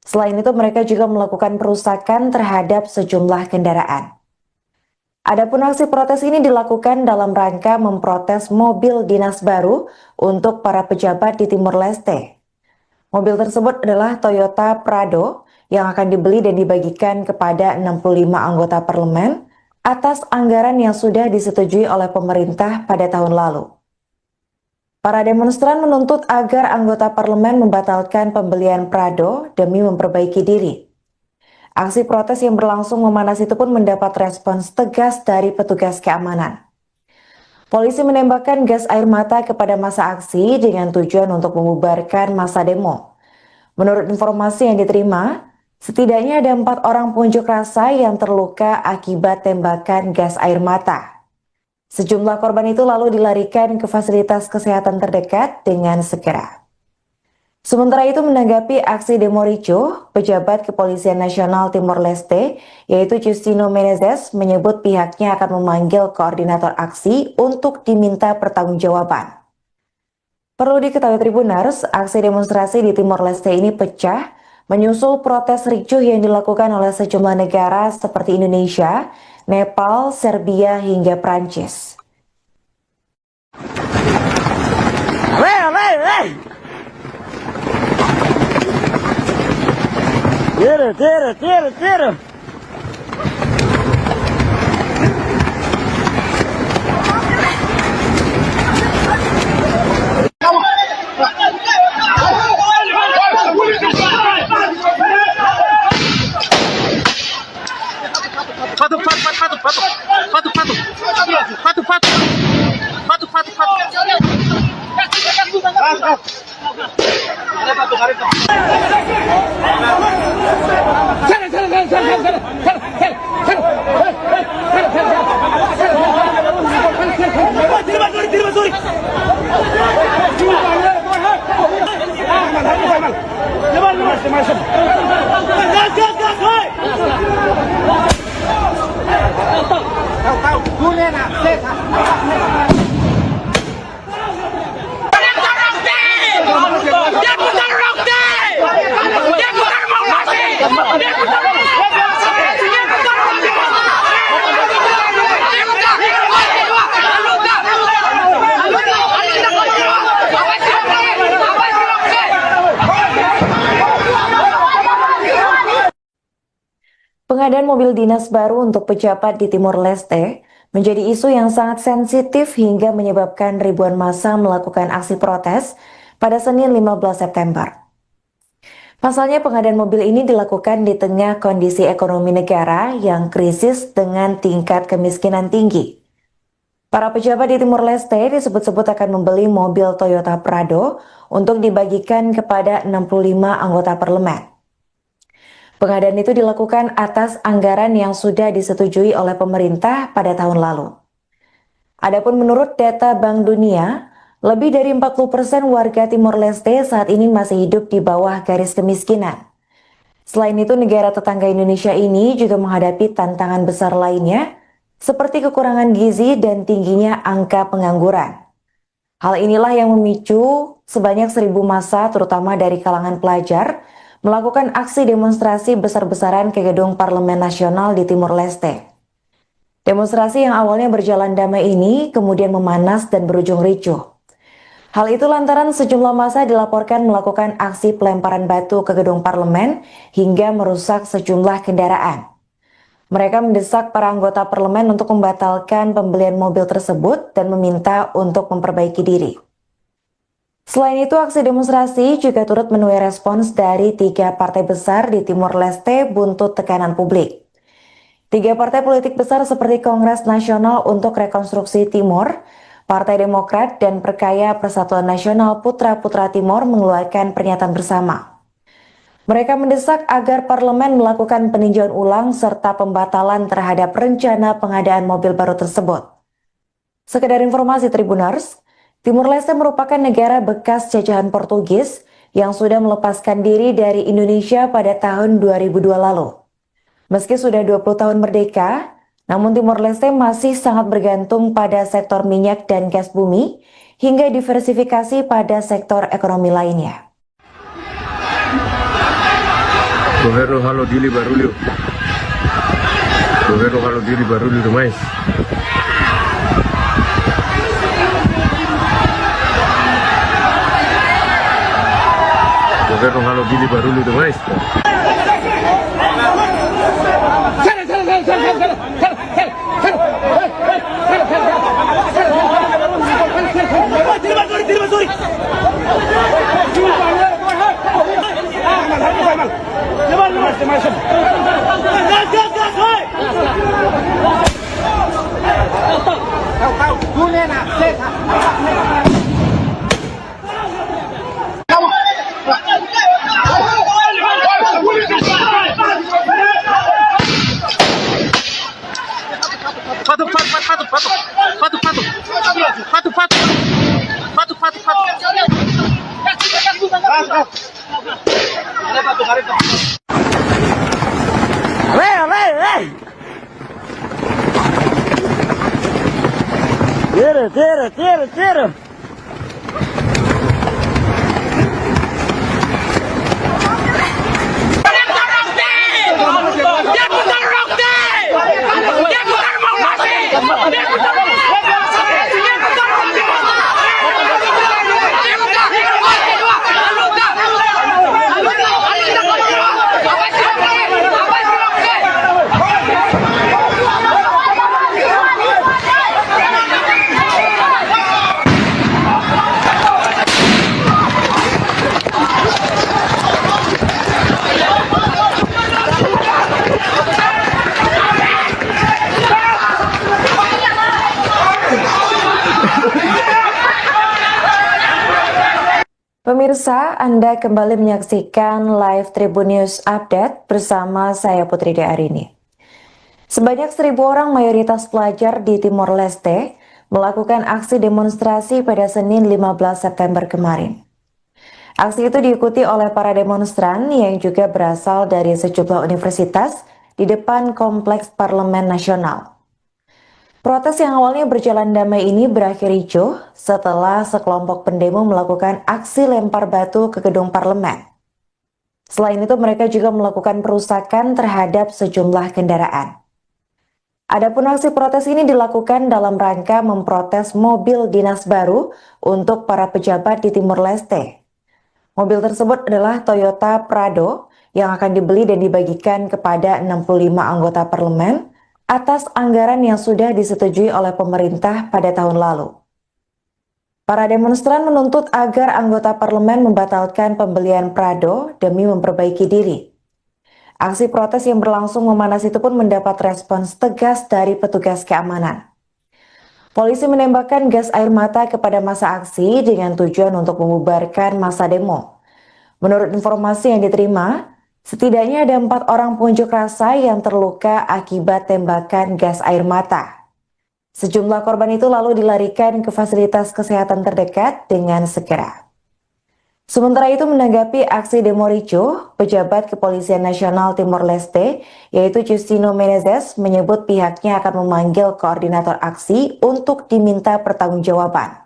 Selain itu, mereka juga melakukan perusakan terhadap sejumlah kendaraan. Adapun aksi protes ini dilakukan dalam rangka memprotes mobil dinas baru untuk para pejabat di Timor Leste. Mobil tersebut adalah Toyota Prado yang akan dibeli dan dibagikan kepada 65 anggota parlemen atas anggaran yang sudah disetujui oleh pemerintah pada tahun lalu. Para demonstran menuntut agar anggota parlemen membatalkan pembelian Prado demi memperbaiki diri. Aksi protes yang berlangsung memanas itu pun mendapat respons tegas dari petugas keamanan. Polisi menembakkan gas air mata kepada massa aksi dengan tujuan untuk membubarkan massa demo. Menurut informasi yang diterima, setidaknya ada 4 orang pengunjuk rasa yang terluka akibat tembakan gas air mata. Sejumlah korban itu lalu dilarikan ke fasilitas kesehatan terdekat dengan segera. Sementara itu menanggapi aksi demo ricuh, pejabat Kepolisian Nasional Timor Leste, yaitu Justino Menezes, menyebut pihaknya akan memanggil koordinator aksi untuk diminta pertanggungjawaban. Perlu diketahui Tribuners, aksi demonstrasi di Timor Leste ini pecah menyusul protes ricuh yang dilakukan oleh sejumlah negara seperti Indonesia, Nepal, Serbia, hingga Prancis. Tira. Pengadaan mobil dinas baru untuk pejabat di Timor Leste menjadi isu yang sangat sensitif hingga menyebabkan ribuan massa melakukan aksi protes pada Senin 15 September. Pasalnya pengadaan mobil ini dilakukan di tengah kondisi ekonomi negara yang krisis dengan tingkat kemiskinan tinggi. Para pejabat di Timor Leste disebut-sebut akan membeli mobil Toyota Prado untuk dibagikan kepada 65 anggota parlemen. Pengadaan itu dilakukan atas anggaran yang sudah disetujui oleh pemerintah pada tahun lalu. Adapun menurut data Bank Dunia, lebih dari 40% warga Timor Leste saat ini masih hidup di bawah garis kemiskinan. Selain itu, negara tetangga Indonesia ini juga menghadapi tantangan besar lainnya, seperti kekurangan gizi dan tingginya angka pengangguran. Hal inilah yang memicu sebanyak 1.000 massa, terutama dari kalangan pelajar, melakukan aksi demonstrasi besar-besaran ke gedung Parlemen Nasional di Timor Leste. Demonstrasi yang awalnya berjalan damai ini kemudian memanas dan berujung ricuh. Hal itu lantaran sejumlah massa dilaporkan melakukan aksi pelemparan batu ke gedung parlemen hingga merusak sejumlah kendaraan. Mereka mendesak para anggota parlemen untuk membatalkan pembelian mobil tersebut dan meminta untuk memperbaiki diri. Selain itu, aksi demonstrasi juga turut menuai respons dari 3 partai besar di Timor Leste buntut tekanan publik. 3 partai politik besar seperti Kongres Nasional untuk Rekonstruksi Timor, Partai Demokrat, dan Perkaya Persatuan Nasional Putra-Putra Timor mengeluarkan pernyataan bersama. Mereka mendesak agar parlemen melakukan peninjauan ulang serta pembatalan terhadap rencana pengadaan mobil baru tersebut. Sekedar informasi Tribuners, Timor Leste merupakan negara bekas jajahan Portugis yang sudah melepaskan diri dari Indonesia pada tahun 2002 lalu. Meski sudah 20 tahun merdeka, namun Timor Leste masih sangat bergantung pada sektor minyak dan gas bumi hingga diversifikasi pada sektor ekonomi lainnya. Governo halo dili barulho. Governo halo dili barulho demais. Governo halo dili barulho demais. Tira. Pemirsa, Anda kembali menyaksikan live Tribun News Update bersama saya Putri Arini. Sebanyak 1.000 orang mayoritas pelajar di Timor Leste melakukan aksi demonstrasi pada Senin 15 September kemarin. Aksi itu diikuti oleh para demonstran yang juga berasal dari sejumlah universitas di depan Kompleks Parlemen Nasional. Protes yang awalnya berjalan damai ini berakhir ricuh setelah sekelompok pendemo melakukan aksi lempar batu ke gedung parlemen. Selain itu, mereka juga melakukan perusakan terhadap sejumlah kendaraan. Adapun aksi protes ini dilakukan dalam rangka memprotes mobil dinas baru untuk para pejabat di Timor Leste. Mobil tersebut adalah Toyota Prado yang akan dibeli dan dibagikan kepada 65 anggota parlemen atas anggaran yang sudah disetujui oleh pemerintah pada tahun lalu. Para demonstran menuntut agar anggota parlemen membatalkan pembelian Prado demi memperbaiki diri. Aksi protes yang berlangsung memanas itu pun mendapat respons tegas dari petugas keamanan. Polisi menembakkan gas air mata kepada massa aksi dengan tujuan untuk membubarkan massa demo. Menurut informasi yang diterima, setidaknya ada 4 orang pengunjuk rasa yang terluka akibat tembakan gas air mata. Sejumlah korban itu lalu dilarikan ke fasilitas kesehatan terdekat dengan segera. Sementara itu, menanggapi aksi demo ricuh, pejabat Kepolisian Nasional Timor Leste, yaitu Justino Menezes, menyebut pihaknya akan memanggil koordinator aksi untuk diminta pertanggungjawaban.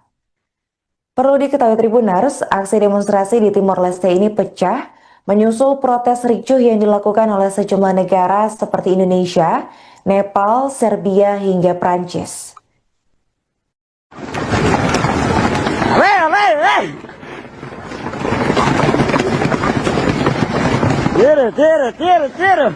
Perlu diketahui Tribuners, aksi demonstrasi di Timor Leste ini pecah menyusul protes ricuh yang dilakukan oleh sejumlah negara seperti Indonesia, Nepal, Serbia, hingga Prancis. Tira.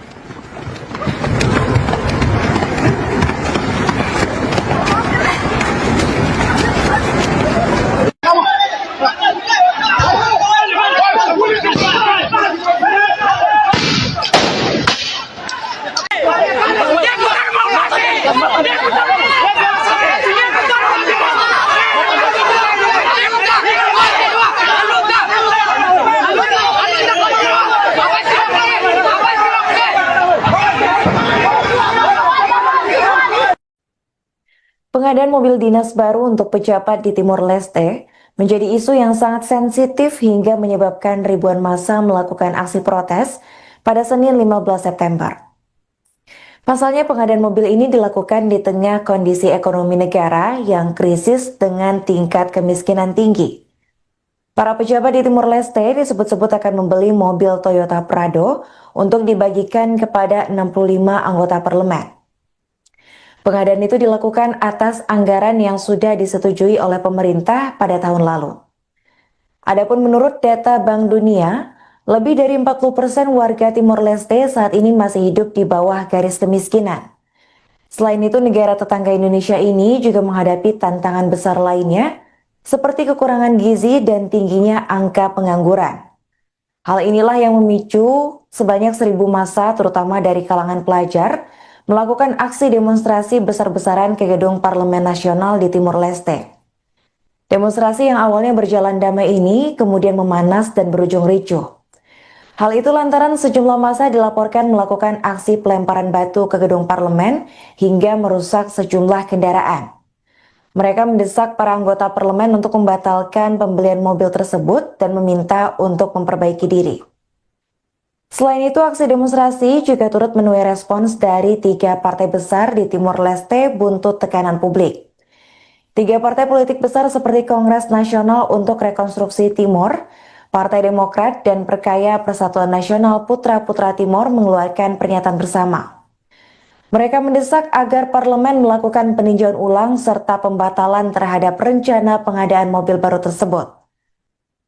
Pengadaan mobil dinas baru untuk pejabat di Timor Leste menjadi isu yang sangat sensitif hingga menyebabkan ribuan massa melakukan aksi protes pada Senin 15 September. Pasalnya, pengadaan mobil ini dilakukan di tengah kondisi ekonomi negara yang krisis dengan tingkat kemiskinan tinggi. Para pejabat di Timor Leste disebut-sebut akan membeli mobil Toyota Prado untuk dibagikan kepada 65 anggota parlemen. Pengadaan itu dilakukan atas anggaran yang sudah disetujui oleh pemerintah pada tahun lalu. Adapun menurut data Bank Dunia, lebih dari 40% warga Timor Leste saat ini masih hidup di bawah garis kemiskinan. Selain itu, negara tetangga Indonesia ini juga menghadapi tantangan besar lainnya, seperti kekurangan gizi dan tingginya angka pengangguran. Hal inilah yang memicu sebanyak 1.000 massa, terutama dari kalangan pelajar, melakukan aksi demonstrasi besar-besaran ke gedung Parlemen Nasional di Timor Leste. Demonstrasi yang awalnya berjalan damai ini kemudian memanas dan berujung ricuh. Hal itu lantaran sejumlah massa dilaporkan melakukan aksi pelemparan batu ke gedung parlemen hingga merusak sejumlah kendaraan. Mereka mendesak para anggota parlemen untuk membatalkan pembelian mobil tersebut dan meminta untuk memperbaiki diri. Selain itu, aksi demonstrasi juga turut menuai respons dari 3 partai besar di Timor Leste buntut tekanan publik. 3 partai politik besar seperti Kongres Nasional untuk Rekonstruksi Timor, Partai Demokrat, dan Perkaya Persatuan Nasional Putra-Putra Timor mengeluarkan pernyataan bersama. Mereka mendesak agar parlemen melakukan peninjauan ulang serta pembatalan terhadap rencana pengadaan mobil baru tersebut.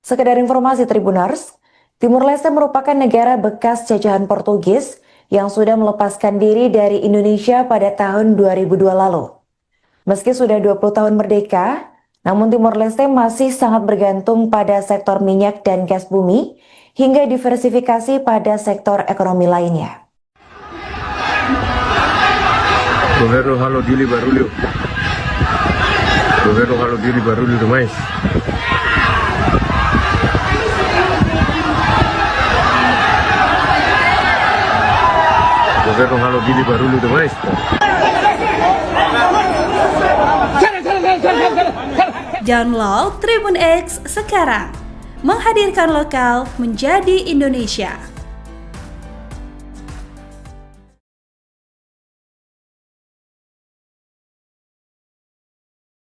Sekedar informasi Tribuners, Timor Leste merupakan negara bekas jajahan Portugis yang sudah melepaskan diri dari Indonesia pada tahun 2002 lalu. Meski sudah 20 tahun merdeka, namun Timor Leste masih sangat bergantung pada sektor minyak dan gas bumi hingga diversifikasi pada sektor ekonomi lainnya. Governo halo dili barulho. Governo halo dili barulho demais. Governo halo dili barulho demais. Download Tribun X sekarang, menghadirkan lokal menjadi Indonesia.